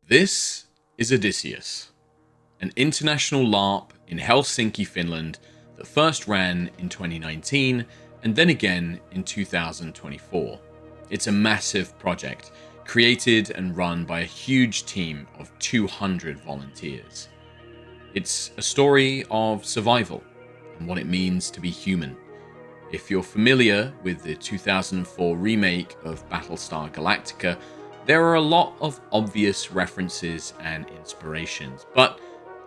This is Odysseus, an international LARP in Helsinki, Finland that first ran in 2019 and then again in 2024. It's a massive project created and run by a huge team of 200 volunteers. It's a story of survival and what it means to be human. If you're familiar with the 2004 remake of Battlestar Galactica, there are a lot of obvious references and inspirations, but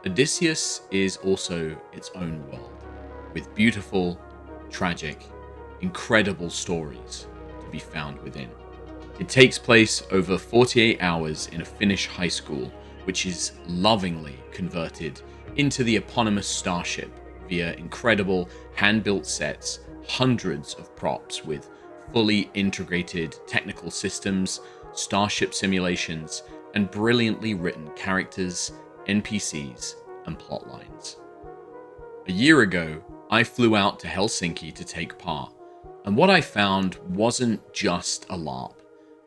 Odysseus is also its own world, with beautiful, tragic, incredible stories to be found within. It takes place over 48 hours in a Finnish high school, which is lovingly converted into the eponymous starship via incredible hand-built sets, hundreds of props with fully integrated technical systems, starship simulations, and brilliantly written characters, NPCs, and plotlines. A year ago, I flew out to Helsinki to take part, and what I found wasn't just a LARP.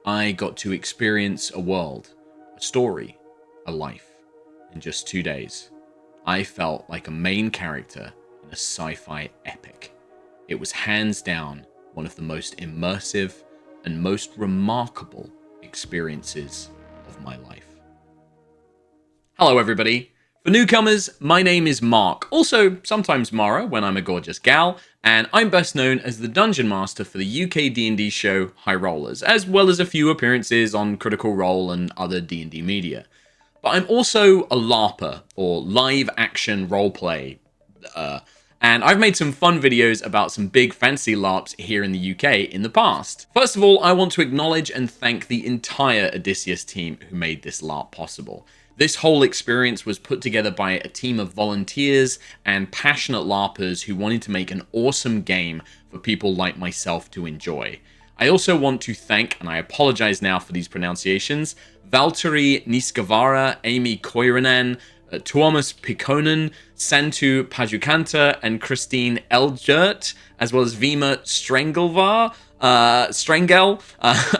I got to experience a world, a story, a life, in just 2 days. I felt like a main character in a sci-fi epic. It was hands down one of the most immersive and most remarkable experiences of my life. Hello everybody. For newcomers, my name is Mark, also sometimes Mara when I'm a gorgeous gal, and I'm best known as the Dungeon Master for the UK D&D show High Rollers, as well as a few appearances on Critical Role and other D&D media. But I'm also a LARPer, or live action roleplay, and I've made some fun videos about some big fancy LARPs here in the UK in the past. First of all, I want to acknowledge and thank the entire Odysseus team who made this LARP possible. This whole experience was put together by a team of volunteers and passionate LARPers who wanted to make an awesome game for people like myself to enjoy. I also want to thank, and I apologize now for these pronunciations, Valtteri Niskavara, Amy Koiranen, Tuomas Pikkonen, Santu Pajukanta, and Christine Elgert, as well as Vima Strengel.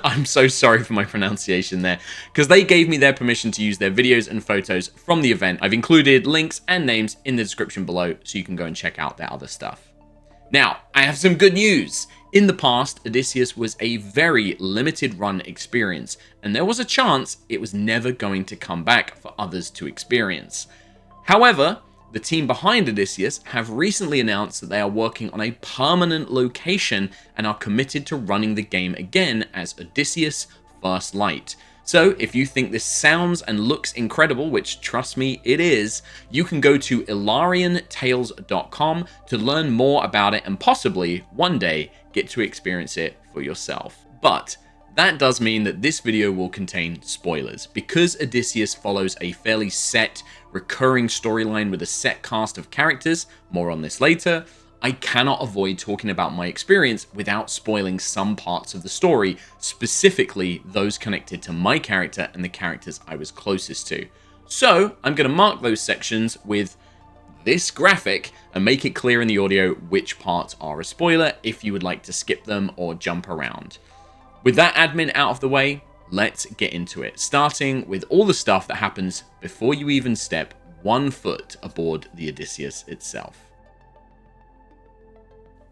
I'm so sorry for my pronunciation there, because they gave me their permission to use their videos and photos from the event. I've included links and names in the description below, so you can go and check out their other stuff. Now, I have some good news. In the past, Odysseus was a very limited run experience, and there was a chance it was never going to come back for others to experience. However, the team behind Odysseus have recently announced that they are working on a permanent location and are committed to running the game again as Odysseus First Light. So if you think this sounds and looks incredible, which trust me, it is, you can go to IllarianTales.com to learn more about it and possibly one day get to experience it for yourself. But that does mean that this video will contain spoilers. Because Odysseus follows a fairly set, recurring storyline with a set cast of characters, more on this later, I cannot avoid talking about my experience without spoiling some parts of the story, specifically those connected to my character and the characters I was closest to. So I'm going to mark those sections with this graphic and make it clear in the audio which parts are a spoiler if you would like to skip them or jump around. With that admin out of the way, let's get into it, starting with all the stuff that happens before you even step 1 foot aboard the Odysseus itself.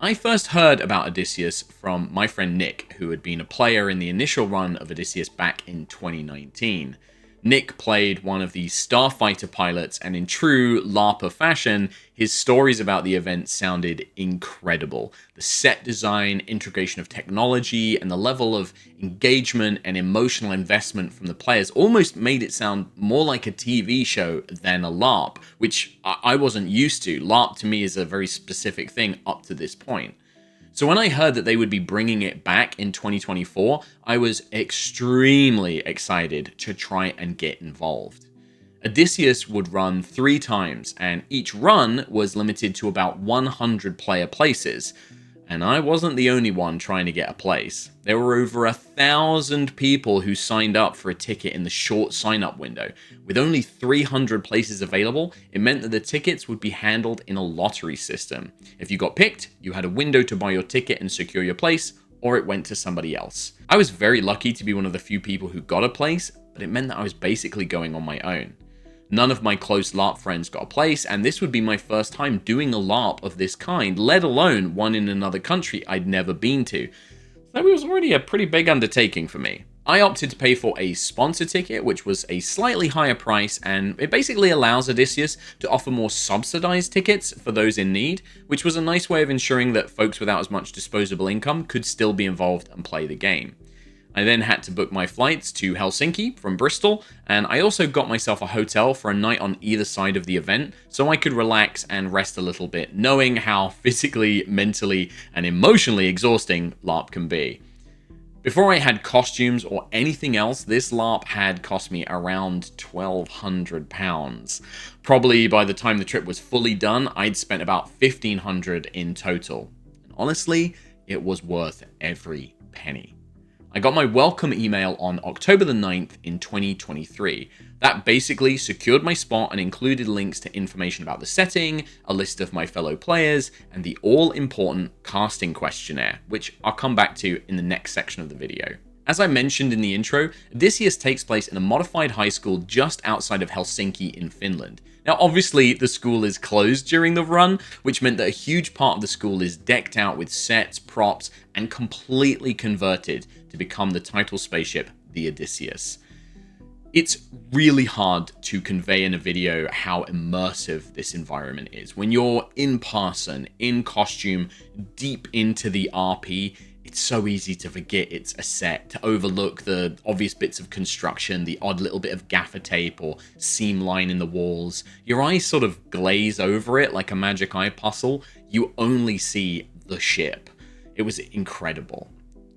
I first heard about Odysseus from my friend Nick, who had been a player in the initial run of Odysseus back in 2019. Nick played one of the starfighter pilots, and in true LARPer fashion, his stories about the event sounded incredible. The set design, integration of technology, and the level of engagement and emotional investment from the players almost made it sound more like a TV show than a LARP, which I wasn't used to. LARP to me is a very specific thing up to this point. So when I heard that they would be bringing it back in 2024, I was extremely excited to try and get involved. Odysseus would run 3 times, and each run was limited to about 100 player places. And I wasn't the only one trying to get a place. There were over 1,000 people who signed up for a ticket in the short sign-up window. With only 300 places available, it meant that the tickets would be handled in a lottery system. If you got picked, you had a window to buy your ticket and secure your place, or it went to somebody else. I was very lucky to be one of the few people who got a place, but it meant that I was basically going on my own. None of my close LARP friends got a place, and this would be my first time doing a LARP of this kind, let alone one in another country I'd never been to. So it was already a pretty big undertaking for me. I opted to pay for a sponsor ticket, which was a slightly higher price, and it basically allows Odysseus to offer more subsidized tickets for those in need, which was a nice way of ensuring that folks without as much disposable income could still be involved and play the game. I then had to book my flights to Helsinki from Bristol, and I also got myself a hotel for a night on either side of the event so I could relax and rest a little bit, knowing how physically, mentally, and emotionally exhausting LARP can be. Before I had costumes or anything else, this LARP had cost me around £1,200. Probably by the time the trip was fully done, I'd spent about $1,500 in total. And honestly, it was worth every penny. I got my welcome email on October the 9th in 2023. That basically secured my spot and included links to information about the setting, a list of my fellow players, and the all-important casting questionnaire, which I'll come back to in the next section of the video. As I mentioned in the intro, Odysseus takes place in a modified high school just outside of Helsinki in Finland. Now, obviously, the school is closed during the run, which meant that a huge part of the school is decked out with sets, props, and completely converted to become the title spaceship, the Odysseus. It's really hard to convey in a video how immersive this environment is. When you're in person, in costume, deep into the RP, it's so easy to forget it's a set, to overlook the obvious bits of construction, the odd little bit of gaffer tape or seam line in the walls. Your eyes sort of glaze over it like a magic eye puzzle. You only see the ship. It was incredible.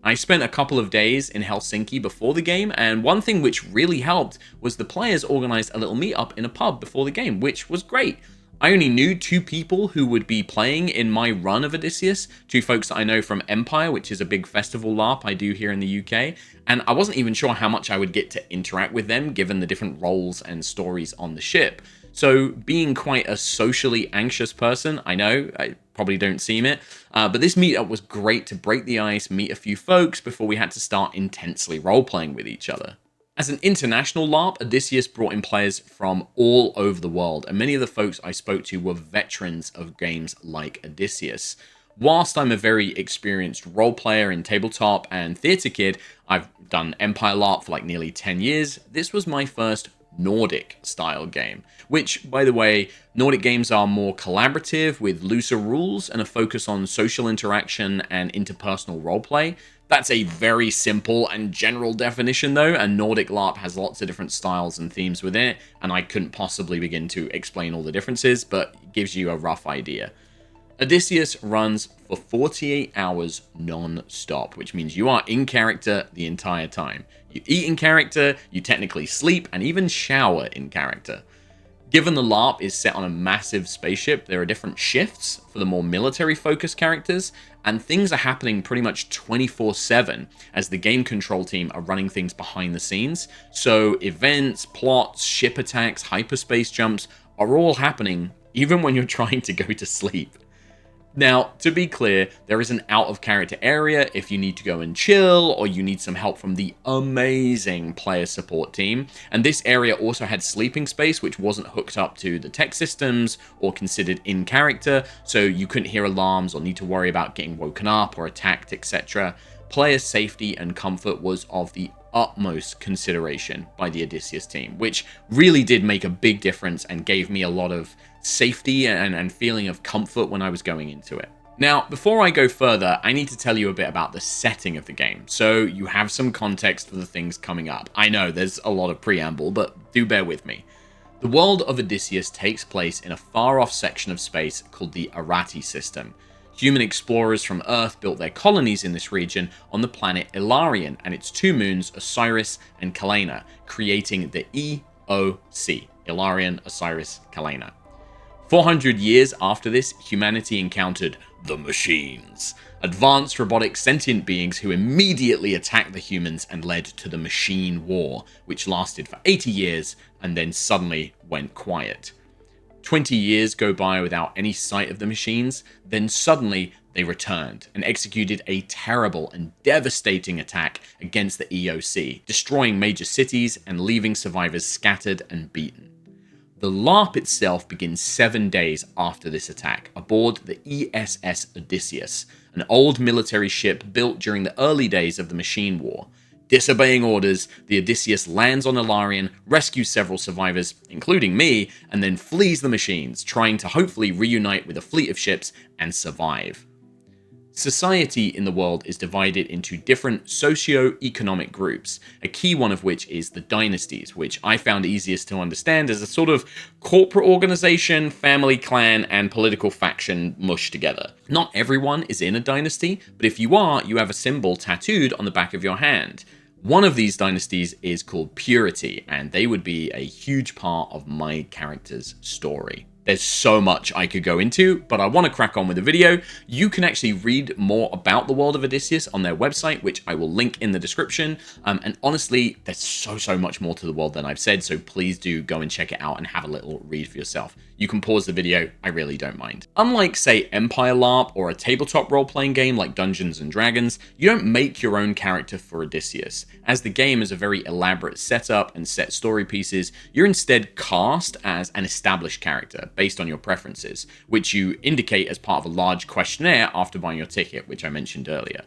I spent a couple of days in Helsinki before the game, and one thing which really helped was the players organized a little meetup in a pub before the game, which was great. I only knew 2 people who would be playing in my run of Odysseus, 2 folks that I know from Empire, which is a big festival LARP I do here in the UK, and I wasn't even sure how much I would get to interact with them given the different roles and stories on the ship. So being quite a socially anxious person, I know, I probably don't seem it, but this meetup was great to break the ice, meet a few folks before we had to start intensely role-playing with each other. As an international LARP, Odysseus brought in players from all over the world, and many of the folks I spoke to were veterans of games like Odysseus. Whilst I'm a very experienced role player in tabletop and theatre kid, I've done Empire LARP for like nearly 10 years, this was my first Nordic style game, which, by the way, Nordic games are more collaborative with looser rules and a focus on social interaction and interpersonal roleplay. That's a very simple and general definition though, and Nordic LARP has lots of different styles and themes within it, and I couldn't possibly begin to explain all the differences, but it gives you a rough idea. Odysseus runs for 48 hours non-stop, which means you are in character the entire time. You eat in character, you technically sleep, and even shower in character. Given the LARP is set on a massive spaceship, there are different shifts for the more military-focused characters, and things are happening pretty much 24/7 as the game control team are running things behind the scenes. So events, plots, ship attacks, hyperspace jumps are all happening even when you're trying to go to sleep. Now, to be clear, there is an out-of-character area if you need to go and chill, or you need some help from the amazing player support team. And this area also had sleeping space, which wasn't hooked up to the tech systems or considered in character, so you couldn't hear alarms or need to worry about getting woken up or attacked, etc. Player safety and comfort was of the utmost consideration by the Odysseus team, which really did make a big difference and gave me a lot of safety and feeling of comfort when I was going into it. Now, before I go further, I need to tell you a bit about the setting of the game, so you have some context for the things coming up. I know there's a lot of preamble, but do bear with me. The world of Odysseus takes place in a far-off section of space called the Arati system. Human explorers from Earth built their colonies in this region on the planet Ilarion and its 2 moons, Osiris and Kalena, creating the EOC, Ilarion, Osiris, Kalena. 400 years after this, humanity encountered the Machines, advanced robotic sentient beings who immediately attacked the humans and led to the Machine War, which lasted for 80 years and then suddenly went quiet. 20 years go by without any sight of the machines, then suddenly they returned and executed a terrible and devastating attack against the EOC, destroying major cities and leaving survivors scattered and beaten. The LARP itself begins 7 days after this attack, aboard the ESS Odysseus, an old military ship built during the early days of the Machine War. Disobeying orders, the Odysseus lands on Ilarion, rescues several survivors, including me, and then flees the machines, trying to hopefully reunite with a fleet of ships and survive. Society in the world is divided into different socio-economic groups, a key one of which is the dynasties, which I found easiest to understand as a sort of corporate organization, family clan, and political faction mushed together. Not everyone is in a dynasty, but if you are, you have a symbol tattooed on the back of your hand. One of these dynasties is called Purity, and they would be a huge part of my character's story. There's so much I could go into, but I want to crack on with the video. You can actually read more about the world of Odysseus on their website, which I will link in the description. And honestly, there's so much more to the world than I've said, so please do go and check it out and have a little read for yourself. You can pause the video, I really don't mind. Unlike, say, Empire LARP or a tabletop role-playing game like Dungeons & Dragons, you don't make your own character for Odysseus. As the game is a very elaborate setup and set story pieces, you're instead cast as an established character based on your preferences, which you indicate as part of a large questionnaire after buying your ticket, which I mentioned earlier.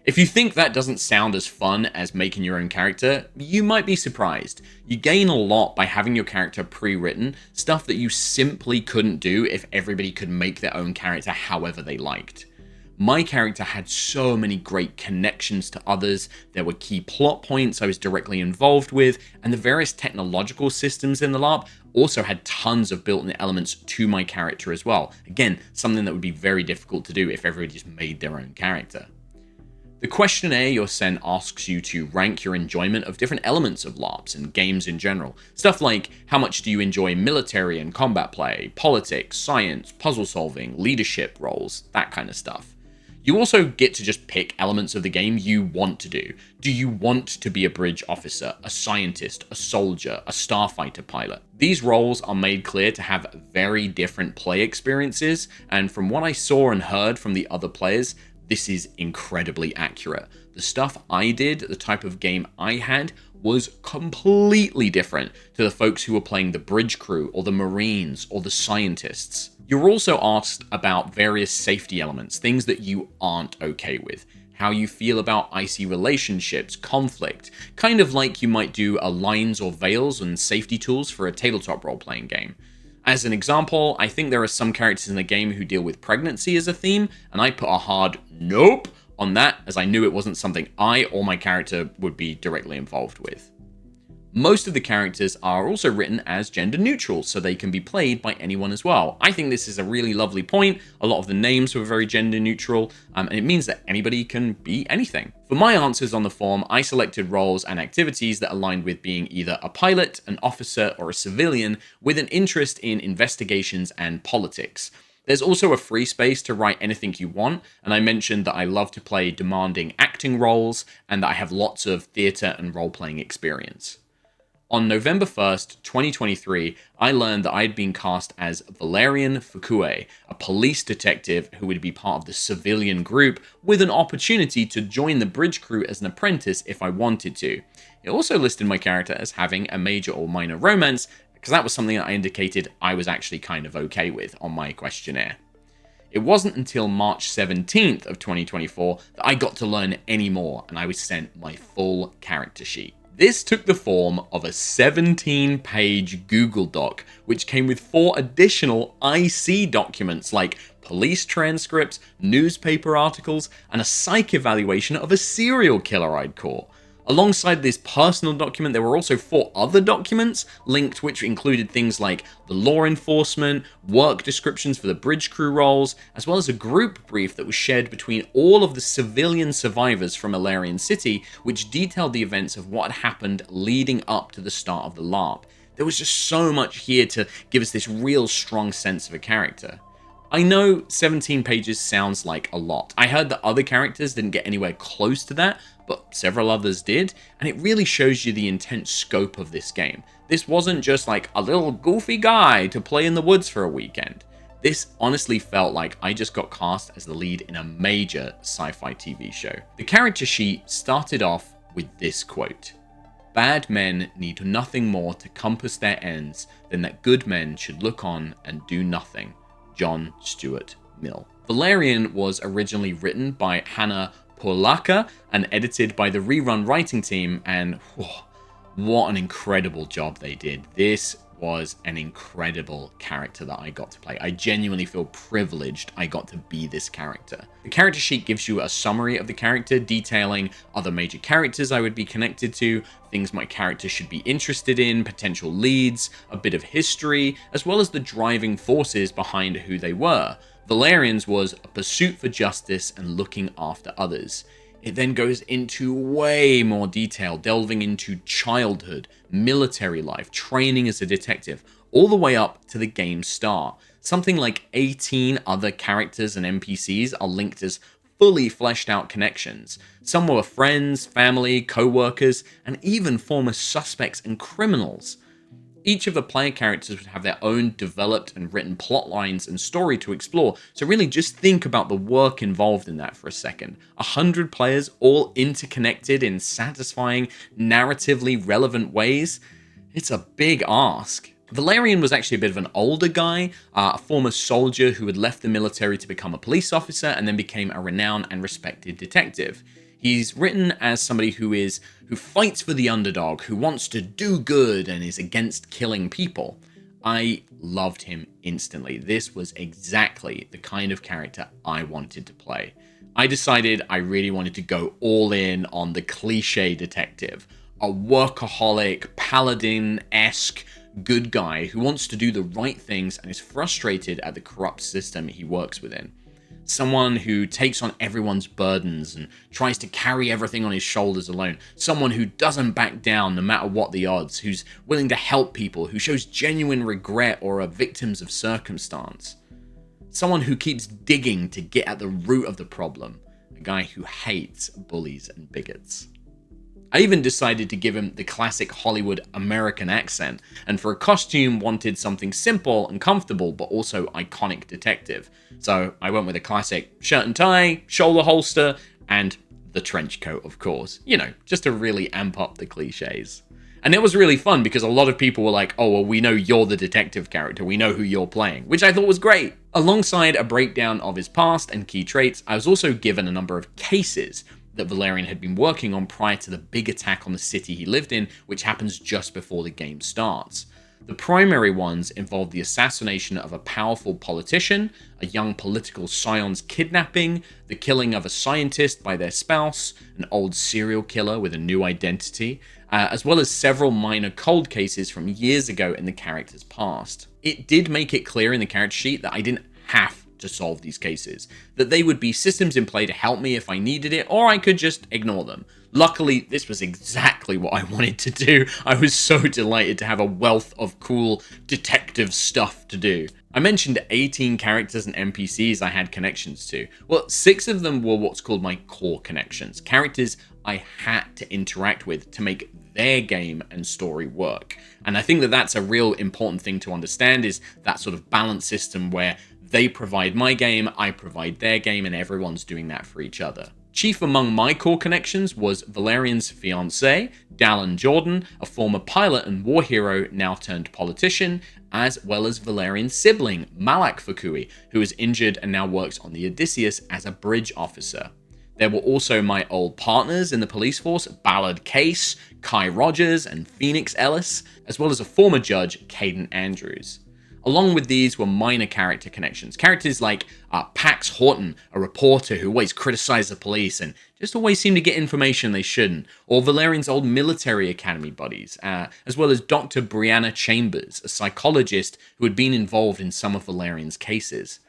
If you think that doesn't sound as fun as making your own character, you might be surprised. You gain a lot by having your character pre-written, stuff that you simply couldn't do if everybody could make their own character however they liked. My character had so many great connections to others, there were key plot points I was directly involved with, and the various technological systems in the LARP also had tons of built-in elements to my character as well. Again, something that would be very difficult to do if everybody just made their own character. The questionnaire you're sent asks you to rank your enjoyment of different elements of LARPs and games in general. Stuff like, how much do you enjoy military and combat play, politics, science, puzzle solving, leadership roles, that kind of stuff. You also get to just pick elements of the game you want to do. Do you want to be a bridge officer, a scientist, a soldier, a starfighter pilot? These roles are made clear to have very different play experiences, and from what I saw and heard from the other players, this is incredibly accurate. The stuff I did, the type of game I had, was completely different to the folks who were playing the bridge crew or the Marines or the scientists. You're also asked about various safety elements, things that you aren't okay with. How you feel about icy relationships, conflict, kind of like you might do a lines or veils and safety tools for a tabletop role-playing game. As an example, I think there are some characters in the game who deal with pregnancy as a theme, and I put a hard nope on that as I knew it wasn't something I or my character would be directly involved with. Most of the characters are also written as gender neutral, so they can be played by anyone as well. I think this is a really lovely point. A lot of the names were very gender neutral, and it means that anybody can be anything. For my answers on the form, I selected roles and activities that aligned with being either a pilot, an officer, or a civilian with an interest in investigations and politics. There's also a free space to write anything you want, and I mentioned that I love to play demanding acting roles and that I have lots of theatre and role-playing experience. On November 1st, 2023, I learned that I had been cast as Valtteri Niskavara, a police detective who would be part of the civilian group with an opportunity to join the bridge crew as an apprentice if I wanted to. It also listed my character as having a major or minor romance, because that was something that I indicated I was actually kind of okay with on my questionnaire. It wasn't until March 17th of 2024 that I got to learn any more, and I was sent my full character sheet. This took the form of a 17-page Google Doc, which came with 4 additional IC documents like police transcripts, newspaper articles, and a psych evaluation of a serial killer I'd caught. Alongside this personal document, there were also 4 other documents linked, which included things like the law enforcement, work descriptions for the bridge crew roles, as well as a group brief that was shared between all of the civilian survivors from Ilarion City, which detailed the events of what had happened leading up to the start of the LARP. There was just so much here to give us this real strong sense of a character. I know 17 pages sounds like a lot. I heard that other characters didn't get anywhere close to that, but several others did, and it really shows you the intense scope of this game. This wasn't just like a little goofy guy to play in the woods for a weekend. This honestly felt like I just got cast as the lead in a major sci-fi TV show. The character sheet started off with this quote: "Bad men need nothing more to compass their ends than that good men should look on and do nothing. John Stuart Mill." Valerian was originally written by Hannah Porlaka and edited by the Rerun writing team, and what an incredible job they did. This was an incredible character that I got to play. I genuinely feel privileged I got to be this character. The character sheet gives you a summary of the character, detailing other major characters I would be connected to, things my character should be interested in, potential leads, a bit of history, as well as the driving forces behind who they were. Valerian's was a pursuit for justice and looking after others. It then goes into way more detail, delving into childhood, military life, training as a detective, all the way up to the game's start. Something like 18 other characters and NPCs are linked as fully fleshed out connections. Some were friends, family, co-workers, and even former suspects and criminals. Each of the player characters would have their own developed and written plot lines and story to explore, so really just think about the work involved in that for a second. 100 players all interconnected in satisfying, narratively relevant ways? It's a big ask. Valerian was actually a bit of an older guy, a former soldier who had left the military to become a police officer and then became a renowned and respected detective. He's written as somebody who fights for the underdog, who wants to do good and is against killing people. I loved him instantly. This was exactly the kind of character I wanted to play. I decided I really wanted to go all in on the cliche detective, a workaholic, paladin-esque good guy who wants to do the right things and is frustrated at the corrupt system he works within. Someone who takes on everyone's burdens and tries to carry everything on his shoulders alone. Someone who doesn't back down no matter what the odds, who's willing to help people, who shows genuine regret or are victims of circumstance. Someone who keeps digging to get at the root of the problem. A guy who hates bullies and bigots. I even decided to give him the classic Hollywood American accent, and for a costume wanted something simple and comfortable but also iconic detective. So I went with a classic shirt and tie, shoulder holster, and the trench coat, of course. You know, just to really amp up the cliches. And it was really fun because a lot of people were like, oh, well, we know you're the detective character, we know who you're playing, which I thought was great. Alongside a breakdown of his past and key traits, I was also given a number of cases that Valerian had been working on prior to the big attack on the city he lived in, which happens just before the game starts. The primary ones involved the assassination of a powerful politician, a young political scion's kidnapping, the killing of a scientist by their spouse, an old serial killer with a new identity, as well as several minor cold cases from years ago in the character's past. It did make it clear in the character sheet that I didn't have to solve these cases, that they would be systems in play to help me if I needed it, or I could just ignore them. Luckily, this was exactly what I wanted to do. I was so delighted to have a wealth of cool detective stuff to do. I mentioned 18 characters and NPCs I had connections to. Well, 6 of them were what's called my core connections, characters I had to interact with to make their game and story work. And I think that that's a real important thing to understand, is that sort of balance system where they provide my game, I provide their game, and everyone's doing that for each other. Chief among my core connections was Valerian's fiancée, Dallin Jordan, a former pilot and war hero now turned politician, as well as Valerian's sibling, Malak Fukui, who is injured and now works on the Odysseus as a bridge officer. There were also my old partners in the police force, Ballard Case, Kai Rogers, and Phoenix Ellis, as well as a former judge, Caden Andrews. Along with these were minor character connections. Characters like Pax Horton, a reporter who always criticized the police and just always seemed to get information they shouldn't. Or Valerian's old military academy buddies, as well as Dr. Brianna Chambers, a psychologist who had been involved in some of Valerian's cases.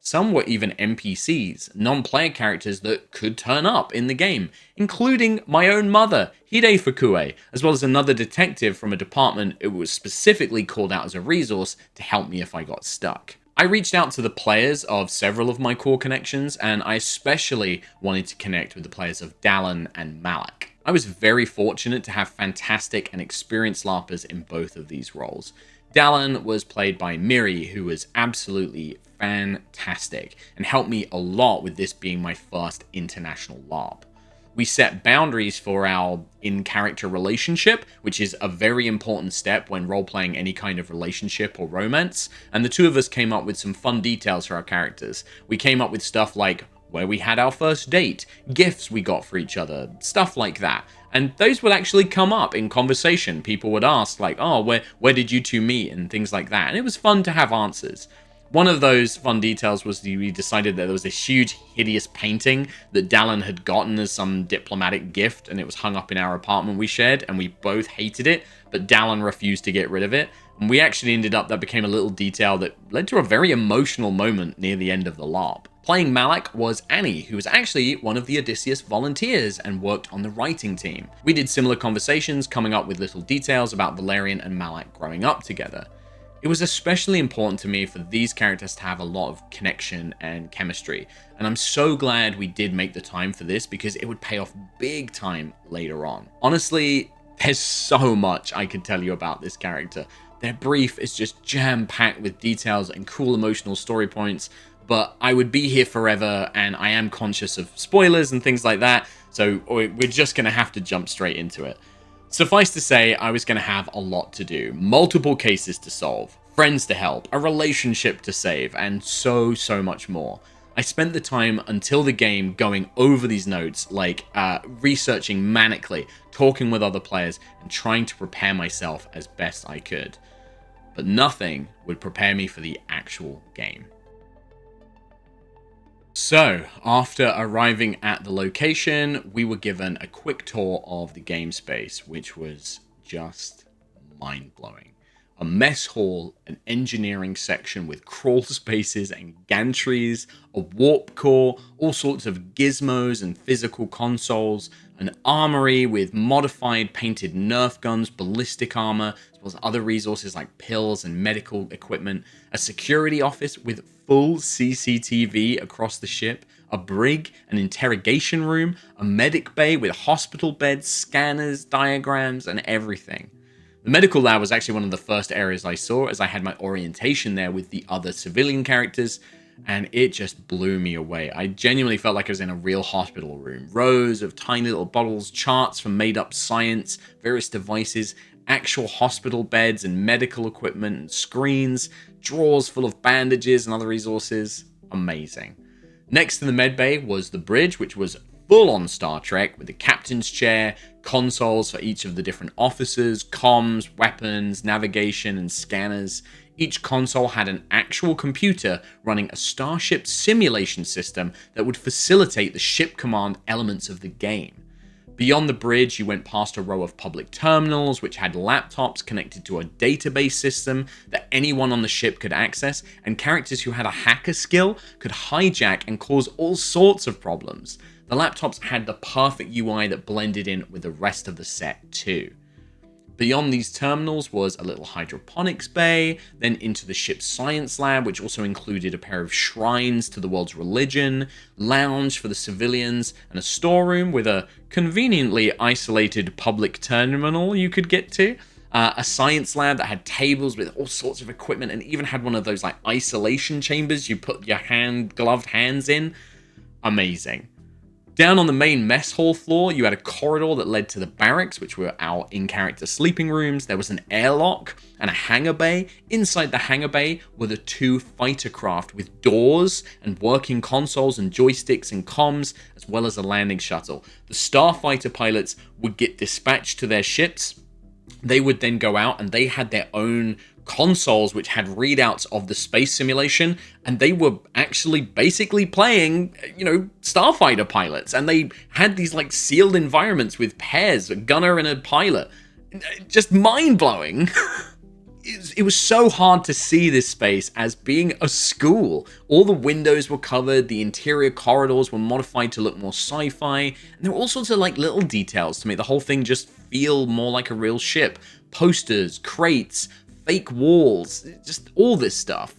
Some were even NPCs, non-player characters that could turn up in the game, including my own mother, Hide Fukue, as well as another detective from a department who was specifically called out as a resource to help me if I got stuck. I reached out to the players of several of my core connections, and I especially wanted to connect with the players of Dallin and Malak. I was very fortunate to have fantastic and experienced LARPers in both of these roles. Dallin was played by Miri, who was absolutely fantastic and helped me a lot with this being my first international LARP. We set boundaries for our in-character relationship, which is a very important step when role-playing any kind of relationship or romance, and the two of us came up with some fun details for our characters. We came up with stuff like where we had our first date, gifts we got for each other, stuff like that. And those would actually come up in conversation. People would ask, like, oh, where did you two meet, and things like that. And it was fun to have answers. One of those fun details was we decided that there was this huge, hideous painting that Dallin had gotten as some diplomatic gift, and it was hung up in our apartment we shared, and we both hated it, but Dallin refused to get rid of it. And we actually ended up, that became a little detail that led to a very emotional moment near the end of the LARP. Playing Malak was Annie, who was actually one of the Odysseus volunteers and worked on the writing team. We did similar conversations, coming up with little details about Valerian and Malak growing up together. It was especially important to me for these characters to have a lot of connection and chemistry, and I'm so glad we did make the time for this because it would pay off big time later on. Honestly, there's so much I could tell you about this character. Their brief is just jam-packed with details and cool emotional story points, but I would be here forever, and I am conscious of spoilers and things like that, so we're just going to have to jump straight into it. Suffice to say, I was going to have a lot to do, multiple cases to solve, friends to help, a relationship to save, and so much more. I spent the time until the game going over these notes, like researching manically, talking with other players, and trying to prepare myself as best I could. But nothing would prepare me for the actual game. So, after arriving at the location, we were given a quick tour of the game space, which was just mind-blowing. A mess hall, an engineering section with crawl spaces and gantries, a warp core, all sorts of gizmos and physical consoles, an armory with modified painted Nerf guns, ballistic armor, as well as other resources like pills and medical equipment, a security office with full CCTV across the ship, a brig, an interrogation room, a medic bay with hospital beds, scanners, diagrams, and everything. The medical lab was actually one of the first areas I saw, as I had my orientation there with the other civilian characters, and it just blew me away. I genuinely felt like I was in a real hospital room. Rows of tiny little bottles, charts from made-up science, various devices, actual hospital beds and medical equipment and screens, drawers full of bandages and other resources. Amazing. Next to the medbay was the bridge, which was full on Star Trek, with the captain's chair, consoles for each of the different officers, comms, weapons, navigation, and scanners. Each console had an actual computer running a starship simulation system that would facilitate the ship command elements of the game. Beyond the bridge, you went past a row of public terminals, which had laptops connected to a database system that anyone on the ship could access, and characters who had a hacker skill could hijack and cause all sorts of problems. The laptops had the perfect UI that blended in with the rest of the set too. Beyond these terminals was a little hydroponics bay, then into the ship's science lab, which also included a pair of shrines to the world's religion, lounge for the civilians, and a storeroom with a conveniently isolated public terminal you could get to. A science lab that had tables with all sorts of equipment, and even had one of those like isolation chambers you put your gloved hands in. Amazing. Down on the main mess hall floor, you had a corridor that led to the barracks, which were our in-character sleeping rooms. There was an airlock and a hangar bay. Inside the hangar bay were the two fighter craft with doors and working consoles and joysticks and comms, as well as a landing shuttle. The starfighter pilots would get dispatched to their ships. They would then go out, and they had their own consoles which had readouts of the space simulation, and they were actually basically playing, starfighter pilots, and they had these like sealed environments with pairs, a gunner and a pilot. Just mind-blowing. It was so hard to see this space as being a school. All the windows were covered, the interior corridors were modified to look more sci-fi, and there were all sorts of like little details to make the whole thing just feel more like a real ship. Posters, crates, fake walls, just all this stuff.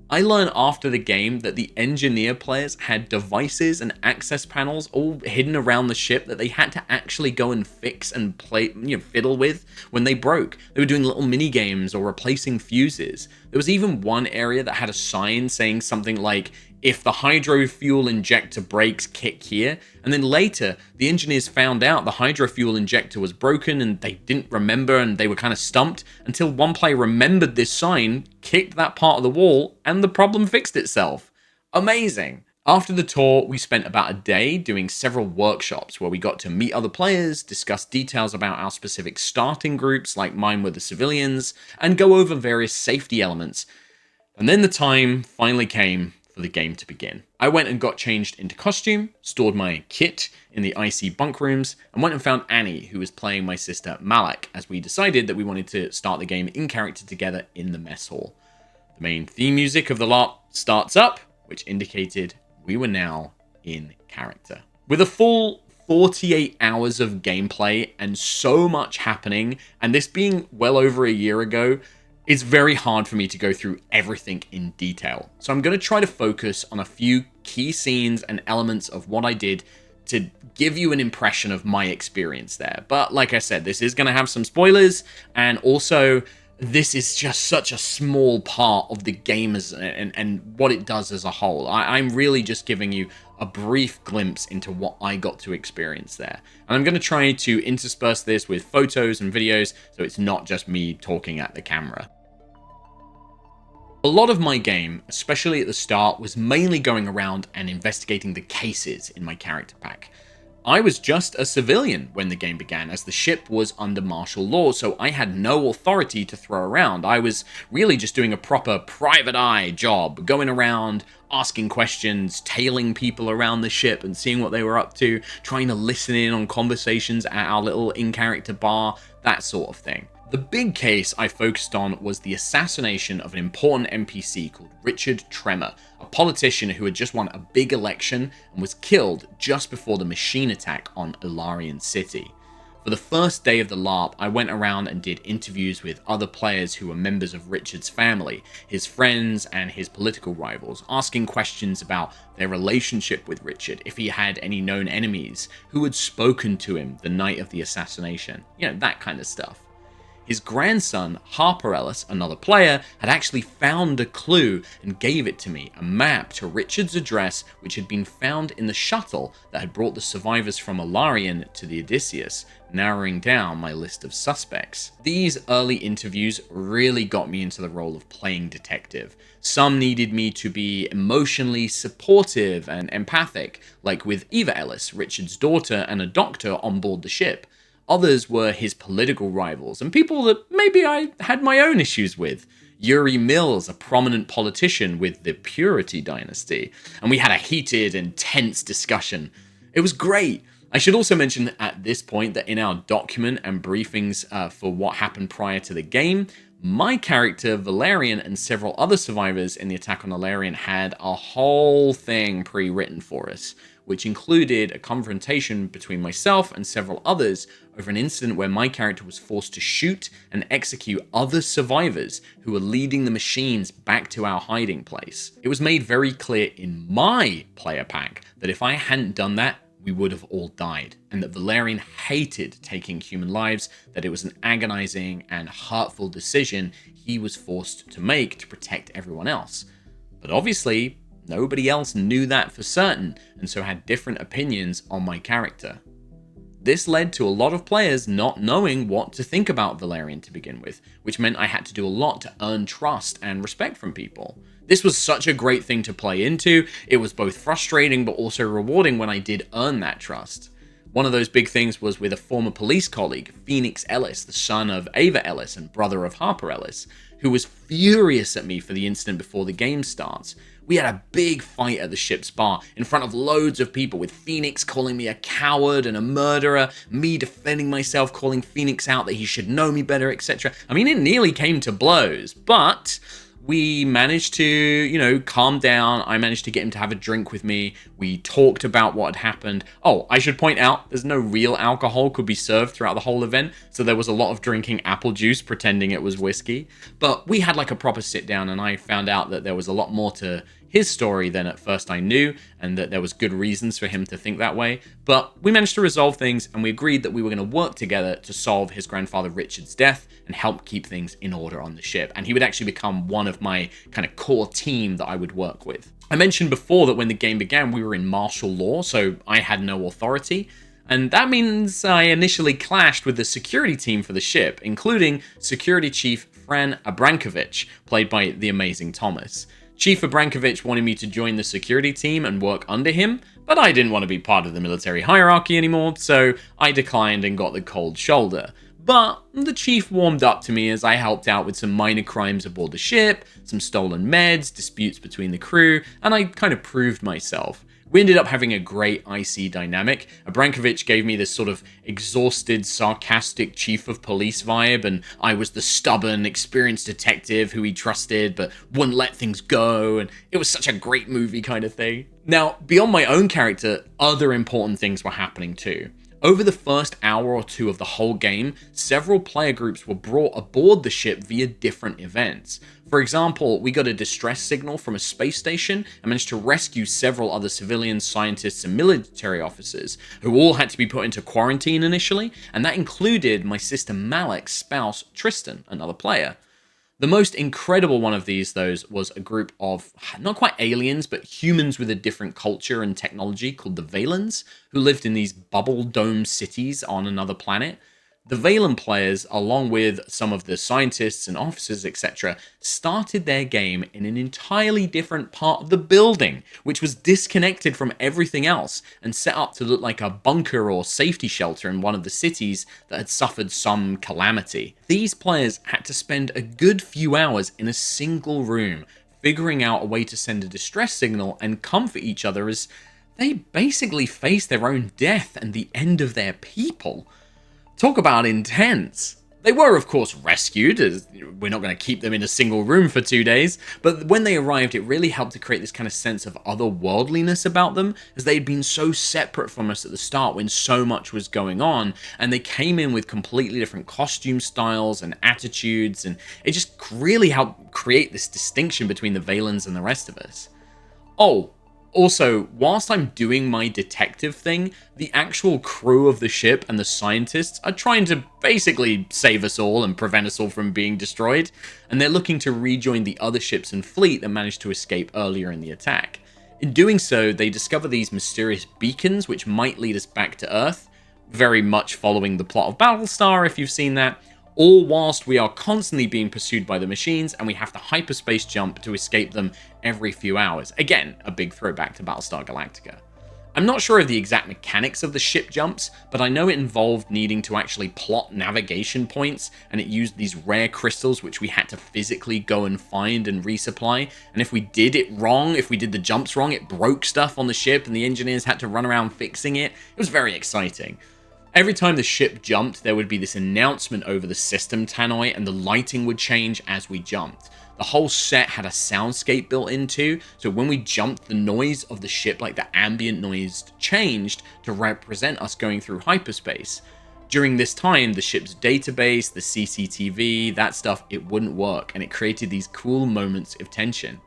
I learned after the game that the engineer players had devices and access panels all hidden around the ship that they had to actually go and fix and play, fiddle with when they broke. They were doing little mini games or replacing fuses. There was even one area that had a sign saying something like, if the hydro fuel injector breaks, kick here. And then later, the engineers found out the hydro fuel injector was broken and they didn't remember and they were kind of stumped until one player remembered this sign, kicked that part of the wall, and the problem fixed itself. Amazing. After the tour, we spent about a day doing several workshops where we got to meet other players, discuss details about our specific starting groups, like mine were the civilians, and go over various safety elements. And then the time finally came for the game to begin. I went and got changed into costume, stored my kit in the IC bunk rooms, and went and found Annie, who was playing my sister Malak, as we decided that we wanted to start the game in character together in the mess hall. The main theme music of the LARP starts up, which indicated we were now in character. With a full 48 hours of gameplay and so much happening, and this being well over a year ago, it's very hard for me to go through everything in detail. So I'm going to try to focus on a few key scenes and elements of what I did to give you an impression of my experience there. But like I said, this is going to have some spoilers, and also this is just such a small part of the game and what it does as a whole. I'm really just giving you a brief glimpse into what I got to experience there. And I'm going to try to intersperse this with photos and videos so it's not just me talking at the camera. A lot of my game, especially at the start, was mainly going around and investigating the cases in my character pack. I was just a civilian when the game began, as the ship was under martial law, so I had no authority to throw around. I was really just doing a proper private eye job, going around, asking questions, tailing people around the ship and seeing what they were up to, trying to listen in on conversations at our little in-character bar, that sort of thing. The big case I focused on was the assassination of an important NPC called Richard Tremor, a politician who had just won a big election and was killed just before the machine attack on Ilarian City. For the first day of the LARP, I went around and did interviews with other players who were members of Richard's family, his friends and his political rivals, asking questions about their relationship with Richard, if he had any known enemies, who had spoken to him the night of the assassination, that kind of stuff. His grandson, Harper Ellis, another player, had actually found a clue and gave it to me, a map to Richard's address which had been found in the shuttle that had brought the survivors from Ilarion to the Odysseus, narrowing down my list of suspects. These early interviews really got me into the role of playing detective. Some needed me to be emotionally supportive and empathic, like with Eva Ellis, Richard's daughter and a doctor on board the ship. Others were his political rivals, and people that maybe I had my own issues with. Yuri Mills, a prominent politician with the Purity dynasty, and we had a heated and tense discussion. It was great. I should also mention at this point that in our document and briefings for what happened prior to the game, my character, Valerian, and several other survivors in the attack on Ilarion had a whole thing pre-written for us, which included a confrontation between myself and several others over an incident where my character was forced to shoot and execute other survivors who were leading the machines back to our hiding place. It was made very clear in my player pack that if I hadn't done that, we would have all died, and that Valerian hated taking human lives, that it was an agonizing and hurtful decision he was forced to make to protect everyone else. But obviously, nobody else knew that for certain, and so had different opinions on my character. This led to a lot of players not knowing what to think about Valerian to begin with, which meant I had to do a lot to earn trust and respect from people. This was such a great thing to play into. It was both frustrating but also rewarding when I did earn that trust. One of those big things was with a former police colleague, Phoenix Ellis, the son of Ava Ellis and brother of Harper Ellis, who was furious at me for the incident before the game starts. We had a big fight at the ship's bar in front of loads of people, with Phoenix calling me a coward and a murderer, me defending myself, calling Phoenix out that he should know me better, etc. I mean, it nearly came to blows, but we managed to, calm down. I managed to get him to have a drink with me. We talked about what had happened. Oh, I should point out, there's no real alcohol could be served throughout the whole event, so there was a lot of drinking apple juice, pretending it was whiskey. But we had like a proper sit down, and I found out that there was a lot more to his story than at first I knew, and that there was good reasons for him to think that way. But we managed to resolve things, and we agreed that we were going to work together to solve his grandfather Richard's death and help keep things in order on the ship. And he would actually become one of my kind of core team that I would work with. I mentioned before that when the game began, we were in martial law, so I had no authority. And that means I initially clashed with the security team for the ship, including Security Chief Fran Abrankovich, played by the amazing Thomas. Chief Abrankovich wanted me to join the security team and work under him, but I didn't want to be part of the military hierarchy anymore, so I declined and got the cold shoulder. But the chief warmed up to me as I helped out with some minor crimes aboard the ship, some stolen meds, disputes between the crew, and I kind of proved myself. We ended up having a great IC dynamic. Abrankovich gave me this sort of exhausted, sarcastic chief of police vibe, and I was the stubborn, experienced detective who he trusted but wouldn't let things go, and it was such a great movie kind of thing. Now, beyond my own character, other important things were happening too. Over the first hour or two of the whole game, several player groups were brought aboard the ship via different events. For example, we got a distress signal from a space station and managed to rescue several other civilians, scientists, and military officers, who all had to be put into quarantine initially, and that included my sister Malik's spouse, Tristan, another player. The most incredible one of these, though, was a group of, not quite aliens, but humans with a different culture and technology called the Valens, who lived in these bubble dome cities on another planet. The Valen players, along with some of the scientists and officers, etc., started their game in an entirely different part of the building, which was disconnected from everything else and set up to look like a bunker or safety shelter in one of the cities that had suffered some calamity. These players had to spend a good few hours in a single room, figuring out a way to send a distress signal and comfort each other as they basically faced their own death and the end of their people. Talk about intense. They were, of course, rescued, as we're not going to keep them in a single room for 2 days, but when they arrived, it really helped to create this kind of sense of otherworldliness about them, as they had been so separate from us at the start when so much was going on, and they came in with completely different costume styles and attitudes, and it just really helped create this distinction between the Valens and the rest of us. Oh, also, whilst I'm doing my detective thing, the actual crew of the ship and the scientists are trying to basically save us all and prevent us all from being destroyed, and they're looking to rejoin the other ships and fleet that managed to escape earlier in the attack. In doing so, they discover these mysterious beacons which might lead us back to Earth, very much following the plot of Battlestar if you've seen that, all whilst we are constantly being pursued by the machines and we have to hyperspace jump to escape them every few hours. Again, a big throwback to Battlestar Galactica. I'm not sure of the exact mechanics of the ship jumps, but I know it involved needing to actually plot navigation points, and it used these rare crystals which we had to physically go and find and resupply, and if we did it wrong, if we did the jumps wrong, it broke stuff on the ship and the engineers had to run around fixing it. It was very exciting. Every time the ship jumped, there would be this announcement over the system tannoy, and the lighting would change as we jumped. The whole set had a soundscape built into, so when we jumped, the noise of the ship, like the ambient noise, changed to represent us going through hyperspace. During this time, the ship's database, the CCTV, that stuff, it wouldn't work, and it created these cool moments of tension.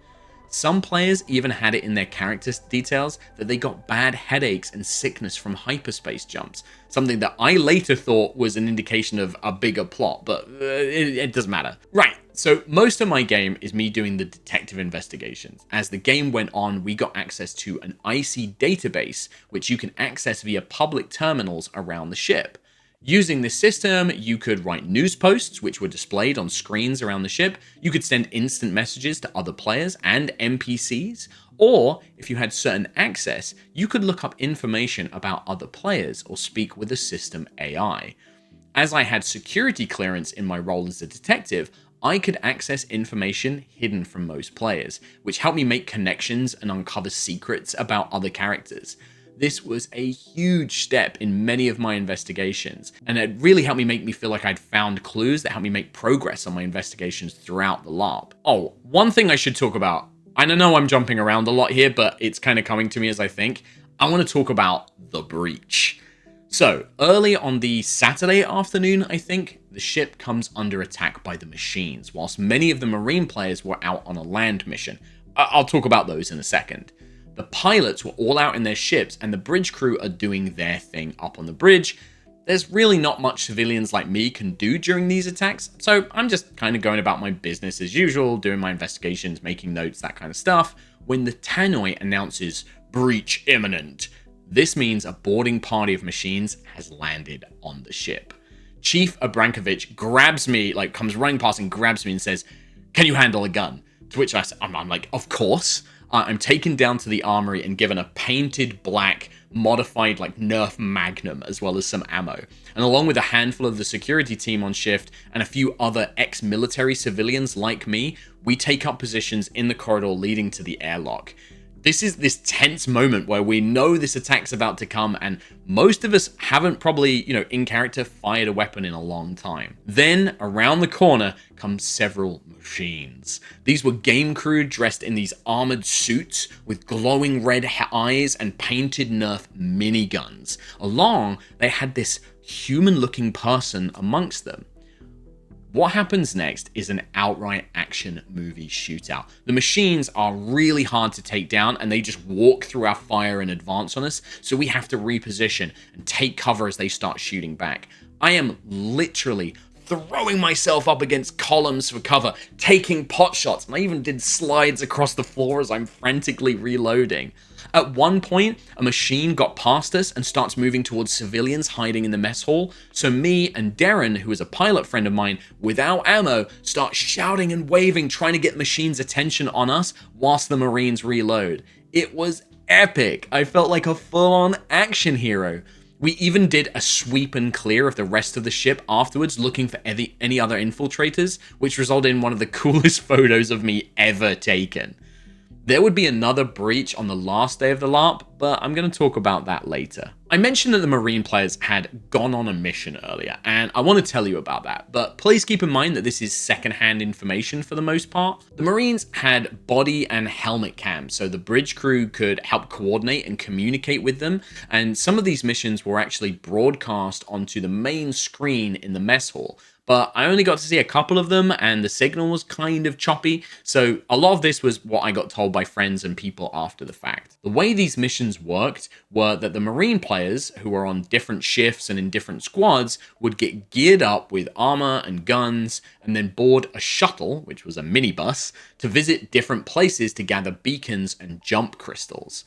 Some players even had it in their character details that they got bad headaches and sickness from hyperspace jumps, something that I later thought was an indication of a bigger plot, but it doesn't matter. Right, so most of my game is me doing the detective investigations. As the game went on, we got access to an IC database, which you can access via public terminals around the ship. Using this system, you could write news posts, which were displayed on screens around the ship. You could send instant messages to other players and NPCs, or if you had certain access, you could look up information about other players or speak with a system AI. As I had security clearance in my role as a detective, I could access information hidden from most players, which helped me make connections and uncover secrets about other characters. This was a huge step in many of my investigations, and it really helped make me feel like I'd found clues that helped me make progress on my investigations throughout the LARP. Oh, one thing I should talk about, and I know I'm jumping around a lot here, but it's kind of coming to me as I think. I want to talk about the breach. So, early on the Saturday afternoon, I think, the ship comes under attack by the machines, whilst many of the Marine players were out on a land mission. I'll talk about those in a second. The pilots were all out in their ships, and the bridge crew are doing their thing up on the bridge. There's really not much civilians like me can do during these attacks, so I'm just kind of going about my business as usual, doing my investigations, making notes, that kind of stuff, when the tannoy announces, "Breach imminent." This means a boarding party of machines has landed on the ship. Chief Abrankovich grabs me, comes running past and grabs me and says, "Can you handle a gun?" To which I'm like, "Of course." I'm taken down to the armory and given a painted black, modified Nerf Magnum, as well as some ammo. And along with a handful of the security team on shift and a few other ex-military civilians like me, we take up positions in the corridor leading to the airlock. This is this tense moment where we know this attack's about to come, and most of us haven't probably, in character, fired a weapon in a long time. Then, around the corner, come several machines. These were game crew dressed in these armored suits with glowing red eyes and painted Nerf miniguns. Along, they had this human-looking person amongst them. What happens next is an outright action movie shootout. The machines are really hard to take down, and they just walk through our fire in advance on us, so we have to reposition and take cover as they start shooting back. I am literally throwing myself up against columns for cover, taking pot shots, and I even did slides across the floor as I'm frantically reloading. At one point, a machine got past us and starts moving towards civilians hiding in the mess hall, so me and Darren, who is a pilot friend of mine, without ammo, start shouting and waving, trying to get machines' attention on us whilst the Marines reload. It was epic. I felt like a full-on action hero. We even did a sweep and clear of the rest of the ship afterwards, looking for any other infiltrators, which resulted in one of the coolest photos of me ever taken. There would be another breach on the last day of the LARP, but I'm going to talk about that later. I mentioned that the Marine players had gone on a mission earlier, and I want to tell you about that, but please keep in mind that this is secondhand information for the most part. The Marines had body and helmet cams, so the bridge crew could help coordinate and communicate with them, and some of these missions were actually broadcast onto the main screen in the mess hall. But I only got to see a couple of them, and the signal was kind of choppy, so a lot of this was what I got told by friends and people after the fact. The way these missions worked were that the Marine players, who were on different shifts and in different squads, would get geared up with armor and guns, and then board a shuttle, which was a minibus, to visit different places to gather beacons and jump crystals.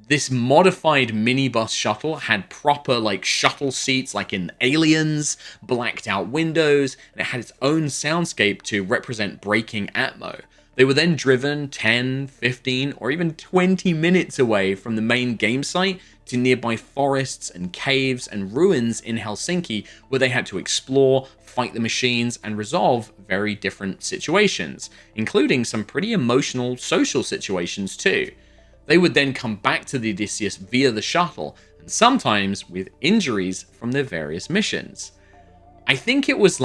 This modified minibus shuttle had proper shuttle seats like in Aliens, blacked out windows, and it had its own soundscape to represent braking atmo. They were then driven 10, 15, or even 20 minutes away from the main game site to nearby forests and caves and ruins in Helsinki, where they had to explore, fight the machines, and resolve very different situations, including some pretty emotional social situations too. They would then come back to the Odysseus via the shuttle, and sometimes with injuries from their various missions. I think it was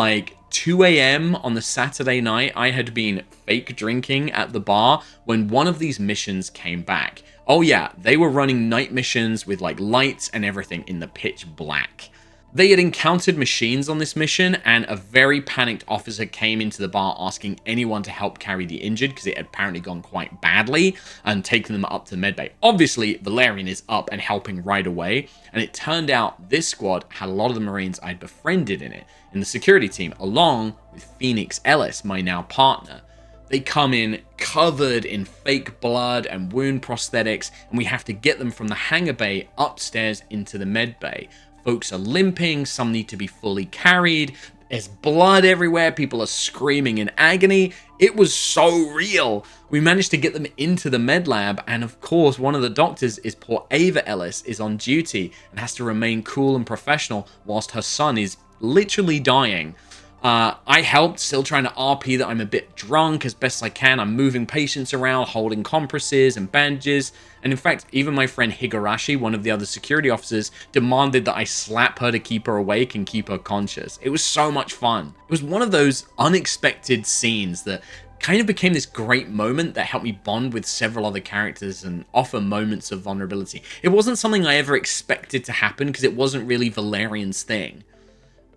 2 a.m. on the Saturday night. I had been fake drinking at the bar when one of these missions came back. Oh yeah, they were running night missions with lights and everything in the pitch black. They had encountered machines on this mission, and a very panicked officer came into the bar asking anyone to help carry the injured because it had apparently gone quite badly, and taken them up to the medbay. Obviously, Valerian is up and helping right away, and it turned out this squad had a lot of the Marines I'd befriended in the security team, along with Phoenix Ellis, my now partner. They come in covered in fake blood and wound prosthetics, and we have to get them from the hangar bay upstairs into the med bay. Folks are limping, some need to be fully carried, there's blood everywhere, people are screaming in agony. It was so real. We managed to get them into the med lab, and of course one of the doctors is poor Ava Ellis, is on duty and has to remain cool and professional whilst her son is literally dying. I helped, still trying to RP that I'm a bit drunk as best I can. I'm moving patients around, holding compresses and bandages. And in fact, even my friend Higurashi, one of the other security officers, demanded that I slap her to keep her awake and keep her conscious. It was so much fun. It was one of those unexpected scenes that kind of became this great moment that helped me bond with several other characters and offer moments of vulnerability. It wasn't something I ever expected to happen because it wasn't really Valerian's thing.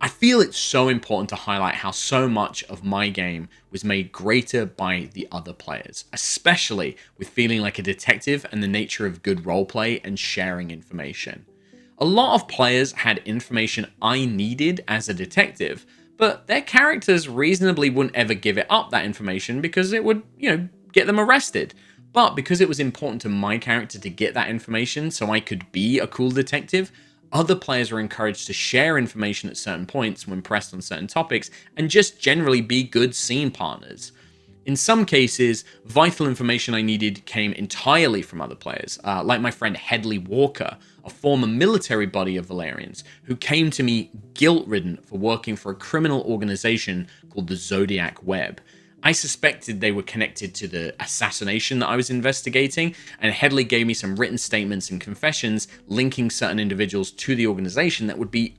I feel it's so important to highlight how so much of my game was made greater by the other players, especially with feeling like a detective and the nature of good roleplay and sharing information. A lot of players had information I needed as a detective, but their characters reasonably wouldn't ever give it up, that information, because it would, get them arrested. But because it was important to my character to get that information so I could be a cool detective, other players were encouraged to share information at certain points when pressed on certain topics and just generally be good scene partners. In some cases, vital information I needed came entirely from other players, like my friend Headley Walker, a former military buddy of Valerian's, who came to me guilt-ridden for working for a criminal organization called the Zodiac Web. I suspected they were connected to the assassination that I was investigating, and Headley gave me some written statements and confessions linking certain individuals to the organization that would be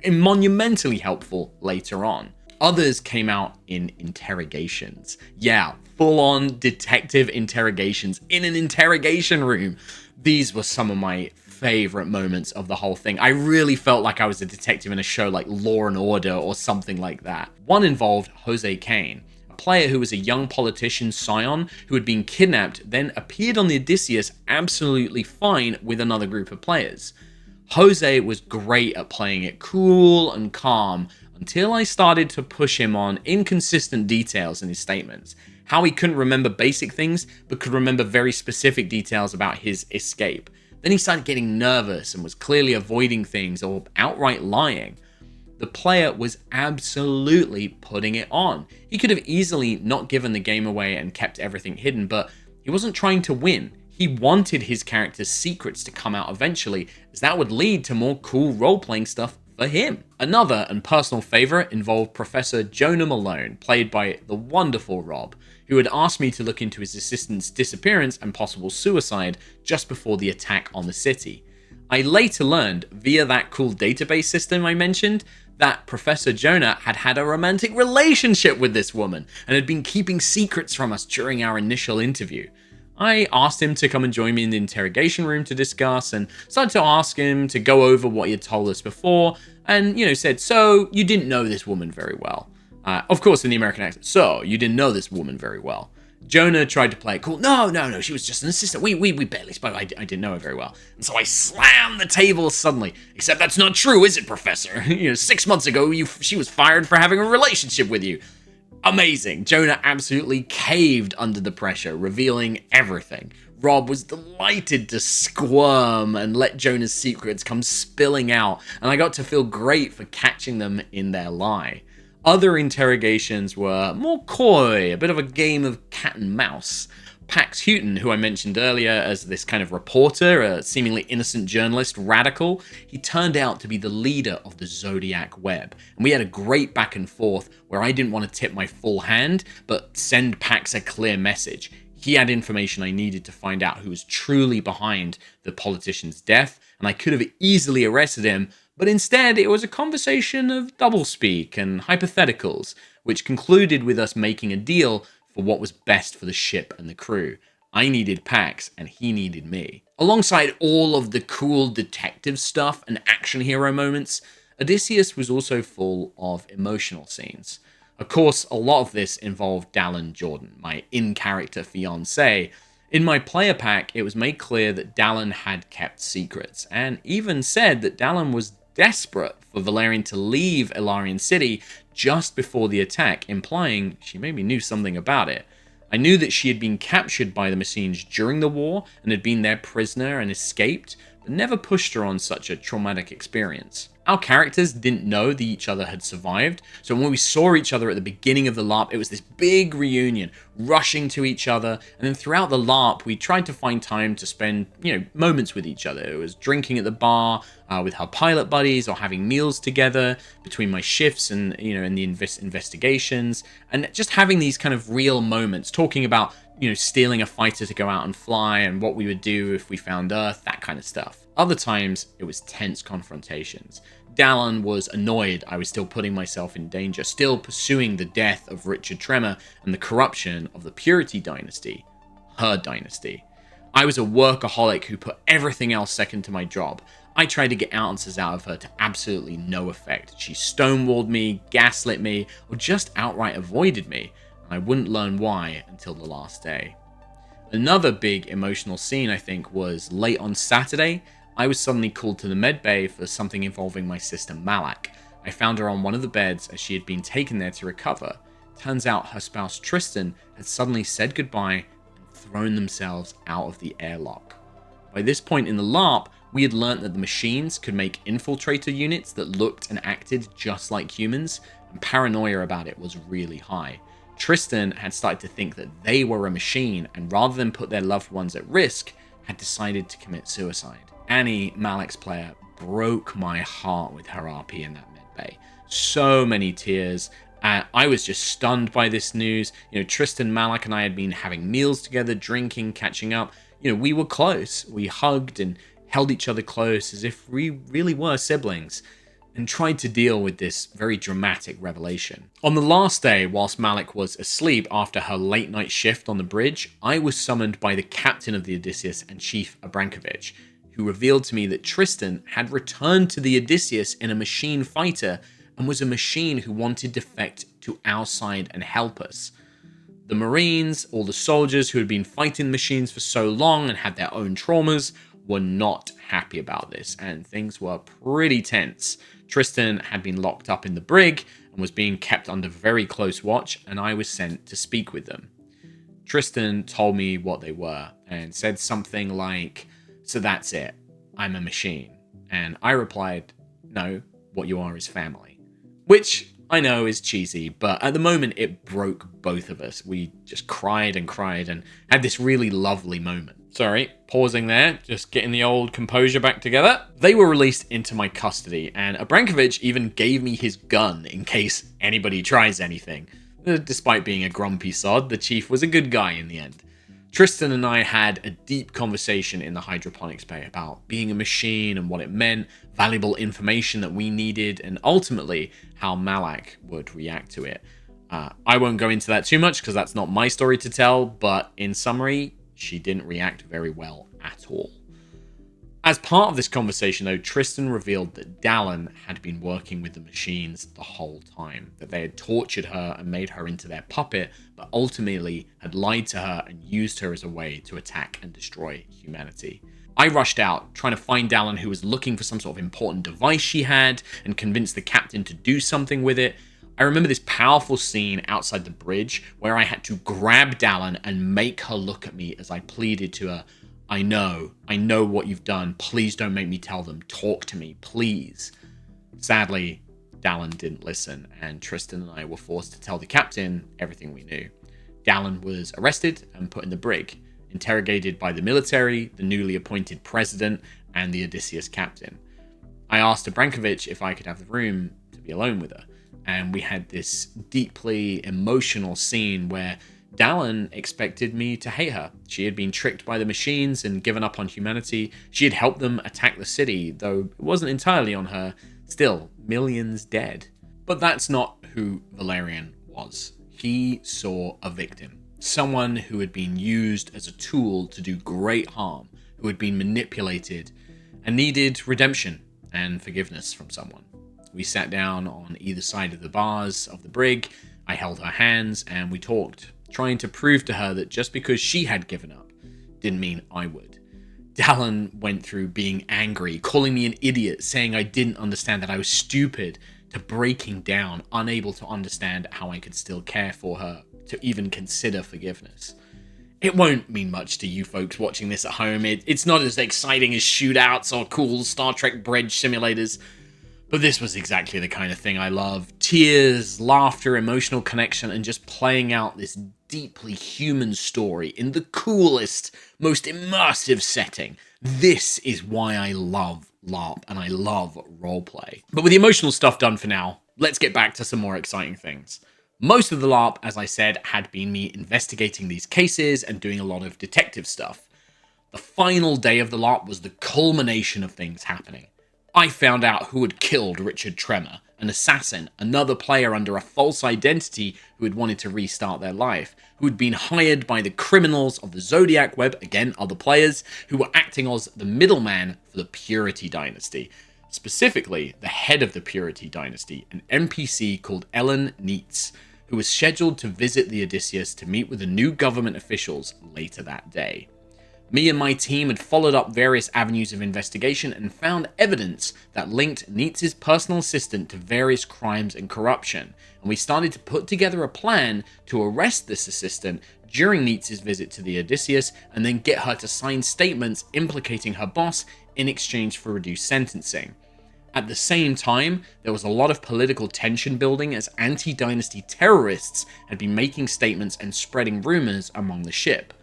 monumentally helpful later on. Others came out in interrogations. Yeah, full-on detective interrogations in an interrogation room. These were some of my favorite moments of the whole thing. I really felt like I was a detective in a show like Law and Order or something like that. One involved Jose Kane, player who was a young politician scion who had been kidnapped, then appeared on the Odysseus absolutely fine with another group of players. Jose was great at playing it cool and calm until I started to push him on inconsistent details in his statements. How he couldn't remember basic things, but could remember very specific details about his escape. Then he started getting nervous and was clearly avoiding things or outright lying. The player was absolutely putting it on. He could have easily not given the game away and kept everything hidden, but he wasn't trying to win. He wanted his character's secrets to come out eventually, as that would lead to more cool role-playing stuff for him. Another and personal favorite involved Professor Jonah Malone, played by the wonderful Rob, who had asked me to look into his assistant's disappearance and possible suicide just before the attack on the city. I later learned, via that cool database system I mentioned, that Professor Jonah had had a romantic relationship with this woman and had been keeping secrets from us during our initial interview. I asked him to come and join me in the interrogation room to discuss, and started to ask him to go over what he had told us before, and, said, so you didn't know this woman very well. Of course, in the American accent, so you didn't know this woman very well. Jonah tried to play it cool. No, she was just an assistant. We barely spoke. I didn't know her very well. And so I slammed the table suddenly. Except that's not true, is it, Professor? 6 months ago, she was fired for having a relationship with you. Amazing. Jonah absolutely caved under the pressure, revealing everything. Rob was delighted to squirm and let Jonah's secrets come spilling out, and I got to feel great for catching them in their lie. Other interrogations were more coy, a bit of a game of cat and mouse. Pax Houghton, who I mentioned earlier as this kind of reporter, a seemingly innocent journalist, radical, he turned out to be the leader of the Zodiac Web. And we had a great back and forth where I didn't want to tip my full hand, but send Pax a clear message. He had information I needed to find out who was truly behind the politician's death, and I could have easily arrested him, but instead it was a conversation of doublespeak and hypotheticals, which concluded with us making a deal for what was best for the ship and the crew. I needed Pax, and he needed me. Alongside all of the cool detective stuff and action hero moments, Odysseus was also full of emotional scenes. Of course, a lot of this involved Dallin Jordan, my in-character fiancé. In my player pack, it was made clear that Dallin had kept secrets, and even said that Dallin was desperate for Valerian to leave Ilarian City just before the attack, implying she maybe knew something about it. I knew that she had been captured by the Messines during the war and had been their prisoner and escaped, but never pushed her on such a traumatic experience. Our characters didn't know that each other had survived, so when we saw each other at the beginning of the LARP, it was this big reunion, rushing to each other, and then throughout the LARP, we tried to find time to spend, moments with each other. It was drinking at the bar with her pilot buddies, or having meals together between my shifts and, in the investigations, and just having these kind of real moments, talking about, stealing a fighter to go out and fly, and what we would do if we found Earth, that kind of stuff. Other times, it was tense confrontations. Dallin was annoyed I was still putting myself in danger, still pursuing the death of Richard Tremor and the corruption of the Purity dynasty, her dynasty. I was a workaholic who put everything else second to my job. I tried to get answers out of her to absolutely no effect. She stonewalled me, gaslit me, or just outright avoided me, and I wouldn't learn why until the last day. Another big emotional scene, I think, was late on Saturday. I was suddenly called to the medbay for something involving my sister Malak. I found her on one of the beds as she had been taken there to recover. Turns out her spouse Tristan had suddenly said goodbye and thrown themselves out of the airlock. By this point in the LARP, we had learnt that the machines could make infiltrator units that looked and acted just like humans, and paranoia about it was really high. Tristan had started to think that they were a machine, and rather than put their loved ones at risk, had decided to commit suicide. Annie, Malak's player, broke my heart with her RP in that medbay. So many tears. I was just stunned by this news. Tristan, Malak, and I had been having meals together, drinking, catching up. We were close. We hugged and held each other close as if we really were siblings, and tried to deal with this very dramatic revelation. On the last day, whilst Malak was asleep after her late night shift on the bridge, I was summoned by the captain of the Odysseus and Chief Abrankovich, who revealed to me that Tristan had returned to the Odysseus in a machine fighter and was a machine who wanted to defect to our side and help us. The Marines, all the soldiers who had been fighting machines for so long and had their own traumas, were not happy about this, and things were pretty tense. Tristan had been locked up in the brig and was being kept under very close watch, and I was sent to speak with them. Tristan told me what they were and said something like, "So that's it, I'm a machine." And I replied, "No, what you are is family." Which I know is cheesy, but at the moment it broke both of us. We just cried and had this really lovely moment. Sorry, pausing there, just getting the old composure back together. They were released into my custody, and Abrankovich even gave me his gun in case anybody tries anything. Despite being a grumpy sod, the chief was a good guy in the end. Tristan and I had a deep conversation in the hydroponics bay about being a machine and what it meant, valuable information that we needed, and ultimately how Malak would react to it. I won't go into that too much because that's not my story to tell, but in summary, she didn't react very well at all. As part of this conversation, though, Tristan revealed that Dallin had been working with the machines the whole time, that they had tortured her and made her into their puppet, but ultimately had lied to her and used her as a way to attack and destroy humanity. I rushed out, trying to find Dallin, who was looking for some sort of important device she had, and convinced the captain to do something with it. I remember this powerful scene outside the bridge where I had to grab Dallin and make her look at me as I pleaded to her, I know what you've done. Please don't make me tell them. Talk to me, please." Sadly, Dallin didn't listen, and Tristan and I were forced to tell the captain everything we knew. Dallin was arrested and put in the brig, interrogated by the military, the newly appointed president, and the Odysseus captain. I asked Abrankovich if I could have the room to be alone with her, and we had this deeply emotional scene where Dallin expected me to hate her. She had been tricked by the machines and given up on humanity. She had helped them attack the city, though it wasn't entirely on her. Still, millions dead. But that's not who Valerian was. He saw a victim. Someone who had been used as a tool to do great harm, who had been manipulated, and needed redemption and forgiveness from someone. We sat down on either side of the bars of the brig. I held her hands and we talked, trying to prove to her that just because she had given up didn't mean I would. Dallin went through being angry, calling me an idiot, saying I didn't understand, that I was stupid, to breaking down, unable to understand how I could still care for her, to even consider forgiveness. It won't mean much to you folks watching this at home. It's not as exciting as shootouts or cool Star Trek bridge simulators, But this was exactly the kind of thing I love. Tears, laughter, emotional connection, and just playing out this deeply human story in the coolest, most immersive setting. This is why I love LARP and I love roleplay. But with the emotional stuff done for now, let's get back to some more exciting things. Most of the LARP, as I said, had been me investigating these cases and doing a lot of detective stuff. The final day of the LARP was the culmination of things happening. I found out who had killed Richard Tremor, an assassin, another player under a false identity who had wanted to restart their life, who had been hired by the criminals of the Zodiac Web, again, other players, who were acting as the middleman for the Purity Dynasty. Specifically, the head of the Purity Dynasty, an NPC called Ellen Neitz, who was scheduled to visit the Odysseus to meet with the new government officials later that day. Me and my team had followed up various avenues of investigation and found evidence that linked Nitz's personal assistant to various crimes and corruption, and we started to put together a plan to arrest this assistant during Nitz's visit to the Odysseus and then get her to sign statements implicating her boss in exchange for reduced sentencing. At the same time, there was a lot of political tension building as anti-dynasty terrorists had been making statements and spreading rumors among the ship.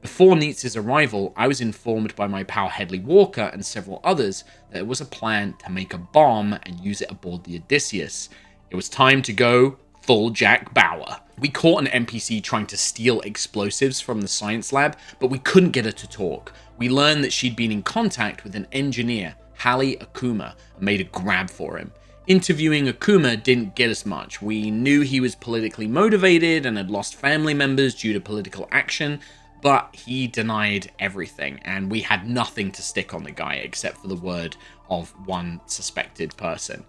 Before Nitz's arrival, I was informed by my pal Hedley Walker and several others that there was a plan to make a bomb and use it aboard the Odysseus. It was time to go full Jack Bauer. We caught an NPC trying to steal explosives from the science lab, but we couldn't get her to talk. We learned that she'd been in contact with an engineer, Hallie Akuma, and made a grab for him. Interviewing Akuma didn't get us much. We knew he was politically motivated and had lost family members due to political action, but he denied everything, and we had nothing to stick on the guy except for the word of one suspected person.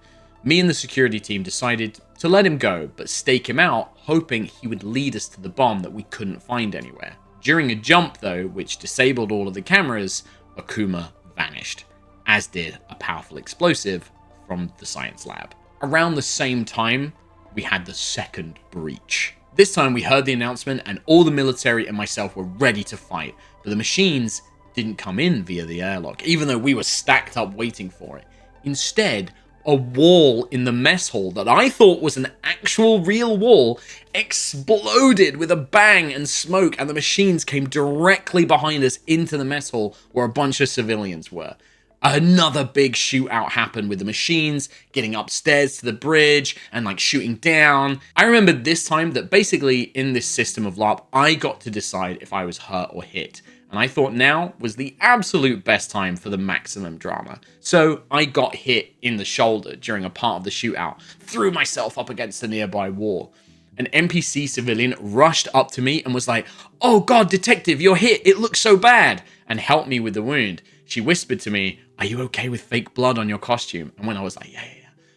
Me and the security team decided to let him go, but stake him out, hoping he would lead us to the bomb that we couldn't find anywhere. During a jump, though, which disabled all of the cameras, Akuma vanished, as did a powerful explosive from the science lab. Around the same time, we had the second breach. This time we heard the announcement and all the military and myself were ready to fight, but the machines didn't come in via the airlock, even though we were stacked up waiting for it. Instead, a wall in the mess hall that I thought was an actual real wall exploded with a bang and smoke, and the machines came directly behind us into the mess hall where a bunch of civilians were. Another big shootout happened with the machines getting upstairs to the bridge and shooting down. I remembered this time that basically in this system of LARP, I got to decide if I was hurt or hit. And I thought now was the absolute best time for the maximum drama. So I got hit in the shoulder during a part of the shootout, threw myself up against the nearby wall. An NPC civilian rushed up to me and was like, "Oh God, detective, you're hit, it looks so bad," and helped me with the wound. She whispered to me, "Are you okay with fake blood on your costume?" And when I was like, yeah.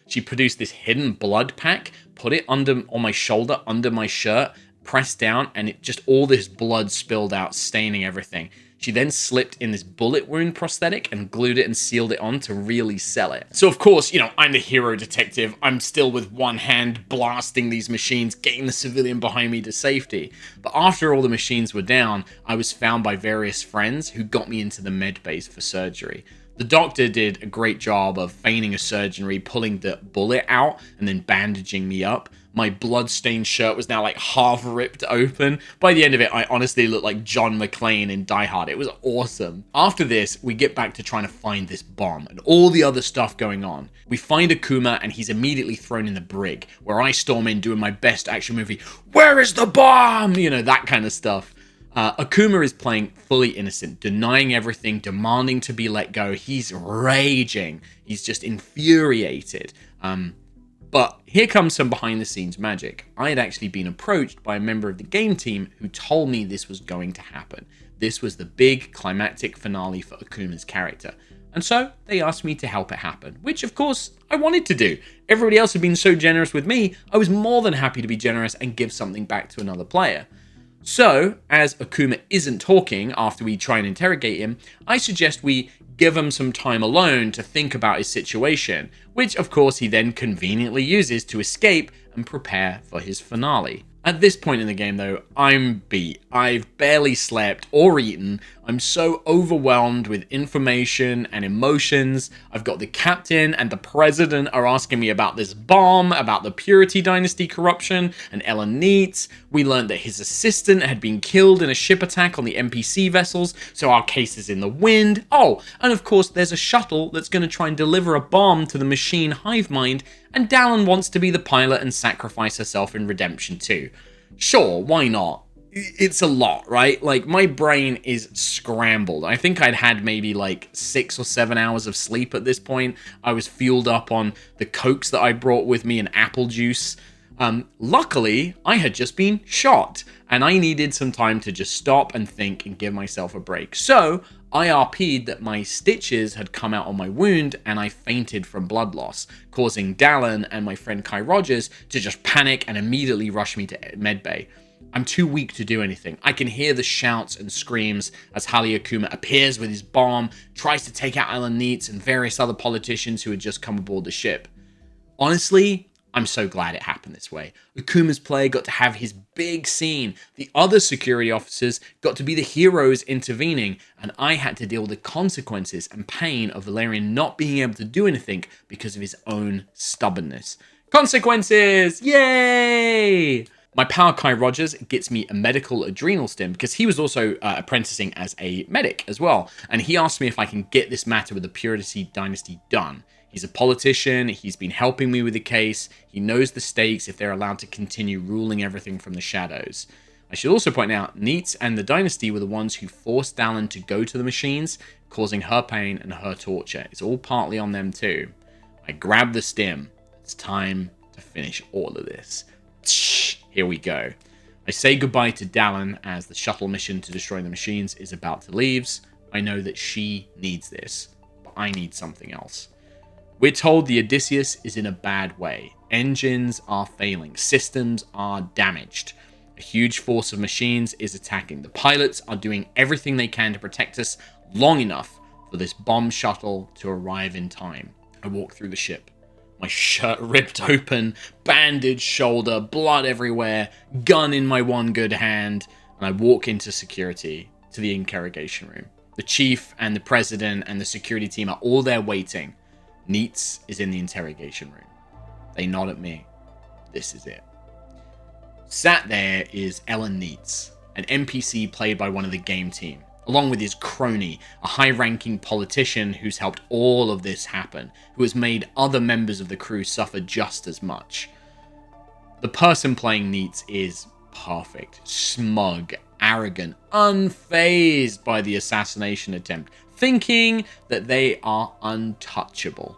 She produced this hidden blood pack, put it on my shoulder, under my shirt, pressed down, and it just all this blood spilled out, staining everything. She then slipped in this bullet wound prosthetic and glued it and sealed it on to really sell it. So of course, I'm the hero detective. I'm still with one hand blasting these machines, getting the civilian behind me to safety. But after all the machines were down, I was found by various friends who got me into the med base for surgery. The doctor did a great job of feigning a surgery, pulling the bullet out and then bandaging me up. My blood-stained shirt was now half ripped open. By the end of it, I honestly looked like John McClane in Die Hard. It was awesome. After this, we get back to trying to find this bomb and all the other stuff going on. We find Akuma and he's immediately thrown in the brig, where I storm in doing my best action movie, "Where is the bomb?" That kind of stuff. Akuma is playing fully innocent, denying everything, demanding to be let go. He's raging. He's just infuriated. But here comes some behind the scenes magic. I had actually been approached by a member of the game team who told me this was going to happen. This was the big climactic finale for Akuma's character. And so they asked me to help it happen, which of course I wanted to do. Everybody else had been so generous with me, I was more than happy to be generous and give something back to another player. So, as Akuma isn't talking after we try and interrogate him, I suggest we give him some time alone to think about his situation, which of course he then conveniently uses to escape and prepare for his finale. At this point in the game, though, I'm beat. I've barely slept or eaten. I'm so overwhelmed with information and emotions. I've got the captain and the president are asking me about this bomb, about the Purity Dynasty corruption, and Ellen Neitz. We learned that his assistant had been killed in a ship attack on the NPC vessels, so our case is in the wind. Oh, and of course, there's a shuttle that's going to try and deliver a bomb to the machine hive mind, and Dallin wants to be the pilot and sacrifice herself in Redemption 2. Sure, why not? It's a lot, right? Like, my brain is scrambled. I think I'd had maybe like 6 or 7 hours of sleep at this point. I was fueled up on the cokes that I brought with me and apple juice. Luckily, I had just been shot, and I needed some time to just stop and think and give myself a break. So, I RP'd that my stitches had come out on my wound, and I fainted from blood loss, causing Dallin and my friend Kai Rogers to just panic and immediately rush me to medbay. I'm too weak to do anything. I can hear the shouts and screams as Hale Akuma appears with his bomb, tries to take out Ellen Neitz and various other politicians who had just come aboard the ship. Honestly, I'm so glad it happened this way. Akuma's player got to have his big scene. The other security officers got to be the heroes intervening, and I had to deal with the consequences and pain of Valerian not being able to do anything because of his own stubbornness. Consequences! Yay! My pal Kai Rogers gets me a medical adrenal stim because he was also apprenticing as a medic as well. And he asked me if I can get this matter with the Purity Dynasty done. He's a politician, he's been helping me with the case, he knows the stakes if they're allowed to continue ruling everything from the shadows. I should also point out, Neitz and the Dynasty were the ones who forced Dallin to go to the machines, causing her pain and her torture. It's all partly on them too. I grab the stim. It's time to finish all of this. Here we go. I say goodbye to Dallin as the shuttle mission to destroy the machines is about to leave. I know that she needs this, but I need something else. We're told the Odysseus is in a bad way. Engines are failing. Systems are damaged. A huge force of machines is attacking. The pilots are doing everything they can to protect us long enough for this bomb shuttle to arrive in time. I walk through the ship. My shirt ripped open, bandaged shoulder, blood everywhere, gun in my one good hand, and I walk into security to the interrogation room. The chief and the president and the security team are all there waiting. Neitz is in the interrogation room. They nod at me. This is it. Sat there is Ellen Neitz, an NPC played by one of the game team, along with his crony, a high-ranking politician who's helped all of this happen, who has made other members of the crew suffer just as much. The person playing Neitz is perfect, smug, arrogant, unfazed by the assassination attempt, thinking that they are untouchable.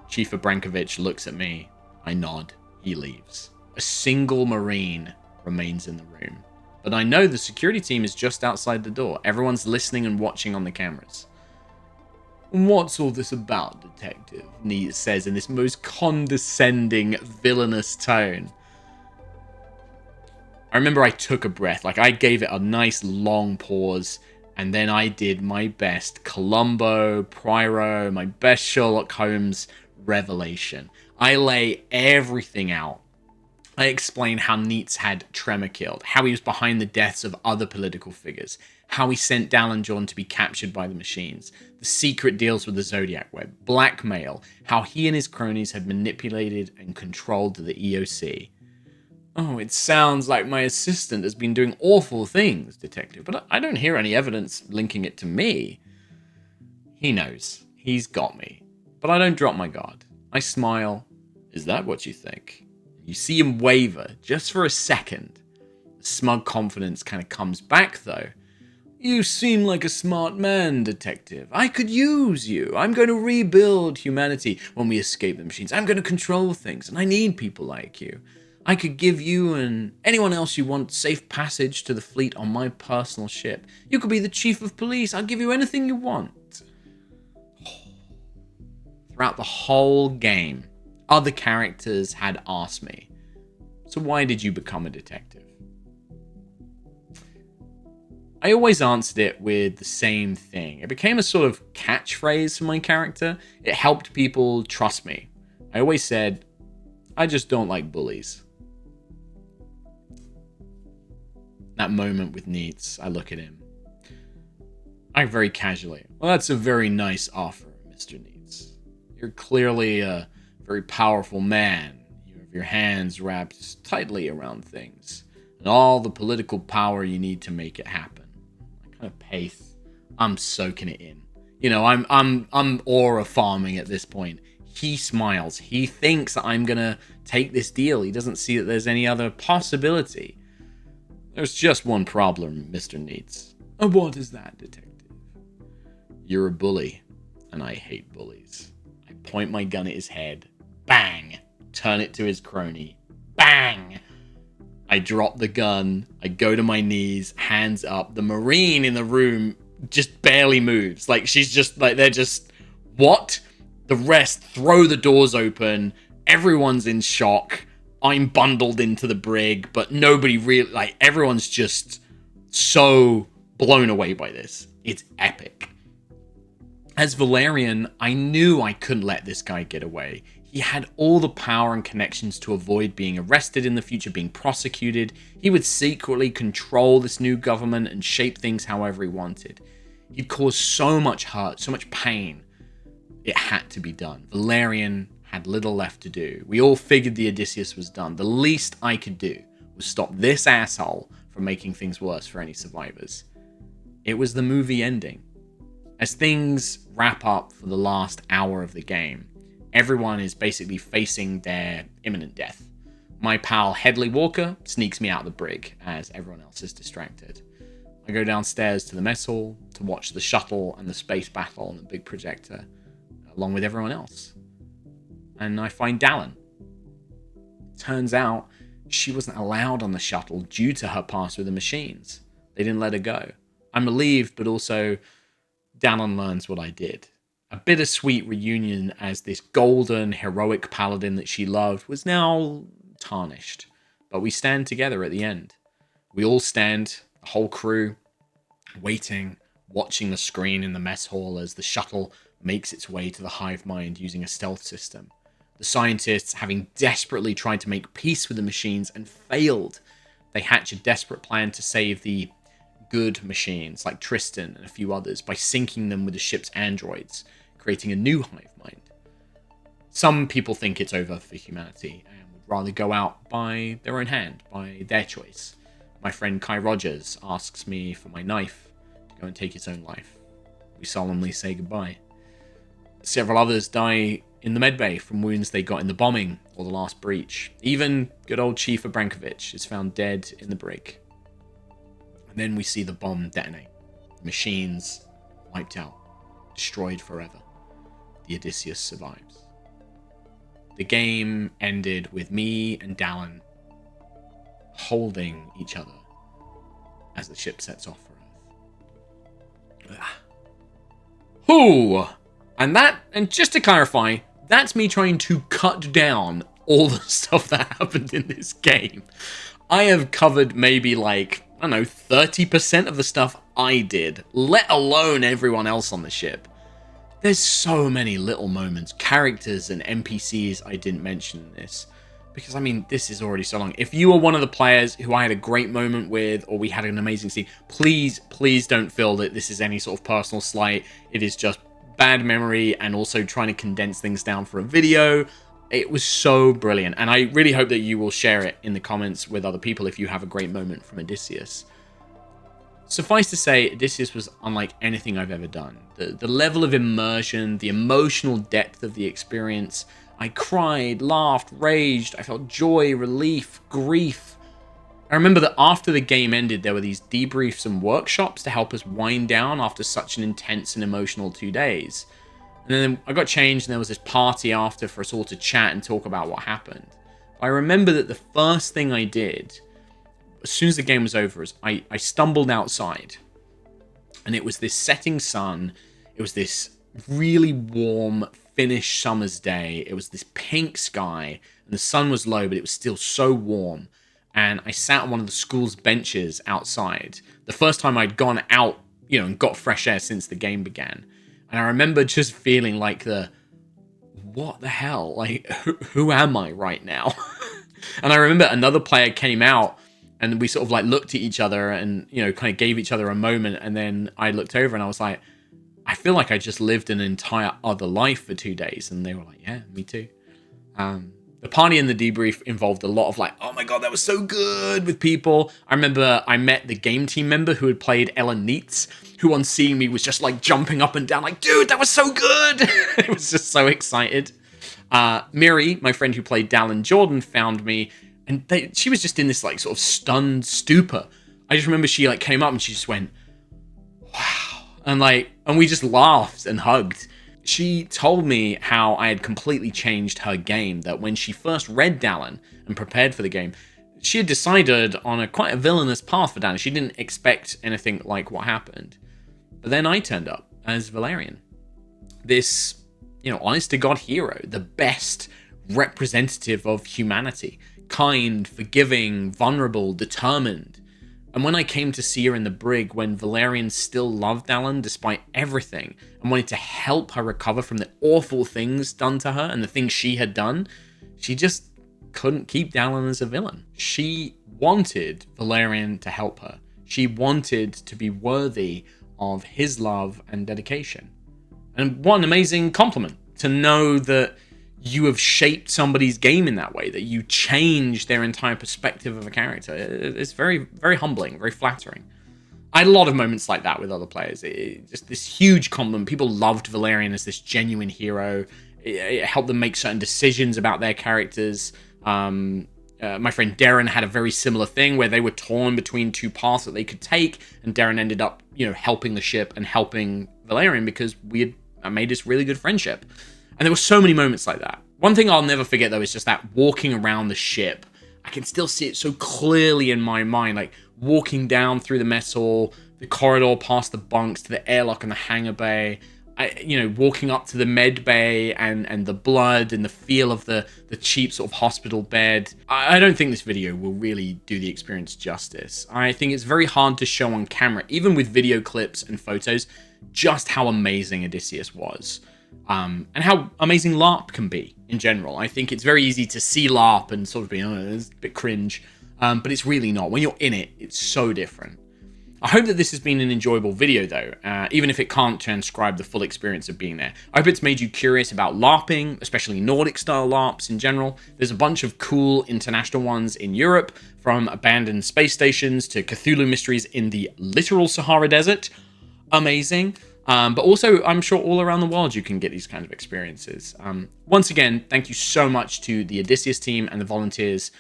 Chief Abrankovich looks at me. I nod. He leaves. A single Marine remains in the room. But I know the security team is just outside the door. Everyone's listening and watching on the cameras. What's all this about, Detective? Neitz says in this most condescending, villainous tone. I remember I took a breath. Like, I gave it a nice long pause. And then I did my best Columbo, Poirot, my best Sherlock Holmes revelation. I lay everything out. I explain how Neitz had Tremor killed, how he was behind the deaths of other political figures, how he sent Dallin John to be captured by the machines, the secret deals with the Zodiac Web, blackmail, how he and his cronies had manipulated and controlled the EOC. Oh, it sounds like my assistant has been doing awful things, Detective, but I don't hear any evidence linking it to me. He knows. He's got me. But I don't drop my guard. I smile. Is that what you think? You see him waver, just for a second. The smug confidence kind of comes back, though. You seem like a smart man, Detective. I could use you. I'm going to rebuild humanity when we escape the machines. I'm going to control things, and I need people like you. I could give you and anyone else you want safe passage to the fleet on my personal ship. You could be the chief of police. I'll give you anything you want. Throughout the whole game, other characters had asked me, so why did you become a detective? I always answered it with the same thing. It became a sort of catchphrase for my character. It helped people trust me. I always said, I just don't like bullies. that moment with Neitz, I look at him. I very casually, well, that's a very nice offer, Mr. Neitz. You're clearly a very powerful man. You have your hands wrapped tightly around things, and all the political power you need to make it happen. I kind of pace. I'm soaking it in. You know, I'm aura farming at this point. He smiles. He thinks that I'm gonna take this deal. He doesn't see that there's any other possibility. There's just one problem, Mr. Neitz. And what is that, detective? You're a bully, and I hate bullies. I point my gun at his head. Bang! Turn it to his crony. Bang! I drop the gun. I go to my knees, hands up. The Marine in the room just barely moves. Like, she's just, like, they're just, what? The rest throw the doors open. Everyone's in shock. I'm bundled into the brig, but nobody really, like, everyone's just so blown away by this. It's epic. As Valerian, I knew I couldn't let this guy get away. He had all the power and connections to avoid being arrested in the future, being prosecuted. He would secretly control this new government and shape things however he wanted. He'd caused so much hurt, so much pain. It had to be done. Valerian had little left to do. We all figured the Odysseus was done. The least I could do was stop this asshole from making things worse for any survivors. It was the movie ending. As things wrap up for the last hour of the game, everyone is basically facing their imminent death. My pal Headley Walker sneaks me out of the brig as everyone else is distracted. I go downstairs to the mess hall to watch the shuttle and the space battle on the big projector, along with everyone else. And I find Dallin. Turns out she wasn't allowed on the shuttle due to her past with the machines. They didn't let her go. I'm relieved, but also Dallin learns what I did. A bittersweet reunion as this golden, heroic paladin that she loved was now tarnished. But we stand together at the end. We all stand, the whole crew, waiting, watching the screen in the mess hall as the shuttle makes its way to the hive mind using a stealth system. The scientists, having desperately tried to make peace with the machines and failed, they hatch a desperate plan to save the good machines like Tristan and a few others by syncing them with the ship's androids, creating a new hive mind. Some people think it's over for humanity and would rather go out by their own hand, by their choice. My friend Kai Rogers asks me for my knife to go and take his own life. We solemnly say goodbye. Several others die in the medbay from wounds they got in the bombing or the last breach. Even good old Chief Abrankovich is found dead in the brig. And then we see the bomb detonate. Machines wiped out, destroyed forever. The Odysseus survives. The game ended with me and Dallin holding each other as the ship sets off for Earth. Whew! And just to clarify, that's me trying to cut down all the stuff that happened in this game. I have covered maybe like, I don't know, 30% of the stuff I did, let alone everyone else on the ship. There's so many little moments, characters and NPCs I didn't mention in this. Because, I mean, this is already so long. If you are one of the players who I had a great moment with, or we had an amazing scene, please don't feel that this is any sort of personal slight. It is just bad memory and also trying to condense things down for a video. It was so brilliant. And I really hope that you will share it in the comments with other people if you have a great moment from Odysseus. Suffice to say, Odysseus was unlike anything I've ever done. The level of immersion, the emotional depth of the experience. I cried, laughed, raged. I felt joy, relief, grief. I remember that after the game ended, there were these debriefs and workshops to help us wind down after such an intense and emotional 2 days. And then I got changed and there was this party after for us all to chat and talk about what happened. I remember that the first thing I did, as soon as the game was over, is I stumbled outside. And it was this setting sun. It was this really warm Finnish summer's day. It was this pink sky. And the sun was low, but it was still so warm. And I sat on one of the school's benches outside. The first time I'd gone out, and got fresh air since the game began. And I remember just feeling like what the hell? Like, who am I right now? And I remember another player came out And we sort of like looked at each other and, you know, kind of gave each other a moment. And then I looked over and I was like, I feel like I just lived an entire other life for 2 days. And they were like, yeah, me too. The party and the debrief involved a lot of like, oh my God, that was so good with people. I remember I met the game team member who had played Ellen Neitz, who on seeing me was just like jumping up and down like, dude, that was so good. It was just so excited. Miri, my friend who played Dallin Jordan, found me and she was just in this like sort of stunned stupor. I just remember she like came up and she just went, wow. And we just laughed and hugged. She told me how I had completely changed her game, that when she first read Dallin and prepared for the game, she had decided on quite a villainous path for Dallin. She didn't expect anything like what happened. But then I turned up as Valerian. This, you know, honest-to-God hero, the best representative of humanity. Kind, forgiving, vulnerable, determined. And when I came to see her in the brig, when Valerian still loved Dallin despite everything, and wanted to help her recover from the awful things done to her and the things she had done, she just couldn't keep Dallin as a villain. She wanted Valerian to help her. She wanted to be worthy of his love and dedication. And what an amazing compliment to know that you have shaped somebody's game in that way, that you change their entire perspective of a character. It's very, very humbling, very flattering. I had a lot of moments like that with other players. Just this huge compliment. People loved Valerian as this genuine hero. It helped them make certain decisions about their characters. My friend Darren had a very similar thing where they were torn between two paths that they could take, and Darren ended up, you know, helping the ship and helping Valerian because we had made this really good friendship. And there were so many moments like that. One thing I'll never forget, though, is just that walking around the ship. I can still see it so clearly in my mind, like walking down through the mess hall, the corridor past the bunks to the airlock and the hangar bay, walking up to the med bay and the blood and the feel of the cheap sort of hospital bed. I don't think this video will really do the experience justice. I think it's very hard to show on camera, even with video clips and photos, just how amazing Odysseus was. And how amazing LARP can be in general. I think it's very easy to see LARP and sort of be, oh, it's a bit cringe, but it's really not. When you're in it, it's so different. I hope that this has been an enjoyable video though, even if it can't transcribe the full experience of being there. I hope it's made you curious about LARPing, especially Nordic style LARPs in general. There's a bunch of cool international ones in Europe, from abandoned space stations to Cthulhu mysteries in the literal Sahara Desert. Amazing. But also, I'm sure all around the world you can get these kinds of experiences. Once again, thank you so much to the Odysseus team and the volunteers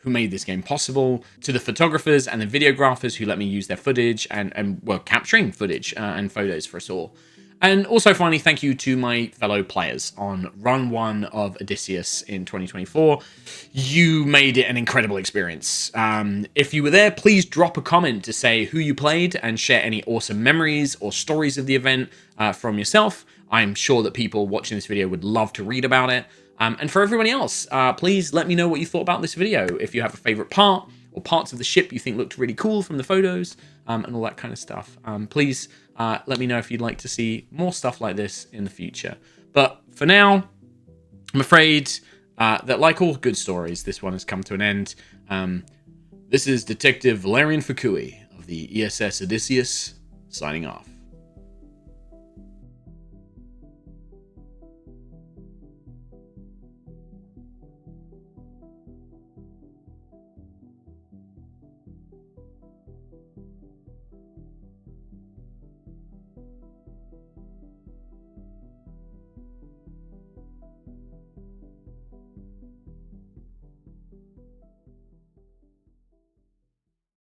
who made this game possible, to the photographers and the videographers who let me use their footage and were capturing footage and photos for us all. And also, finally, thank you to my fellow players on Run 1 of Odysseus in 2024. You made it an incredible experience. If you were there, please drop a comment to say who you played and share any awesome memories or stories of the event from yourself. I'm sure that people watching this video would love to read about it. And for everybody else, please let me know what you thought about this video. If you have a favorite part or parts of the ship you think looked really cool from the photos and all that kind of stuff. Please let me know if you'd like to see more stuff like this in the future. But for now, I'm afraid that like all good stories, this one has come to an end. This is Detective Valerian Fukui of the ESS Odysseus, signing off.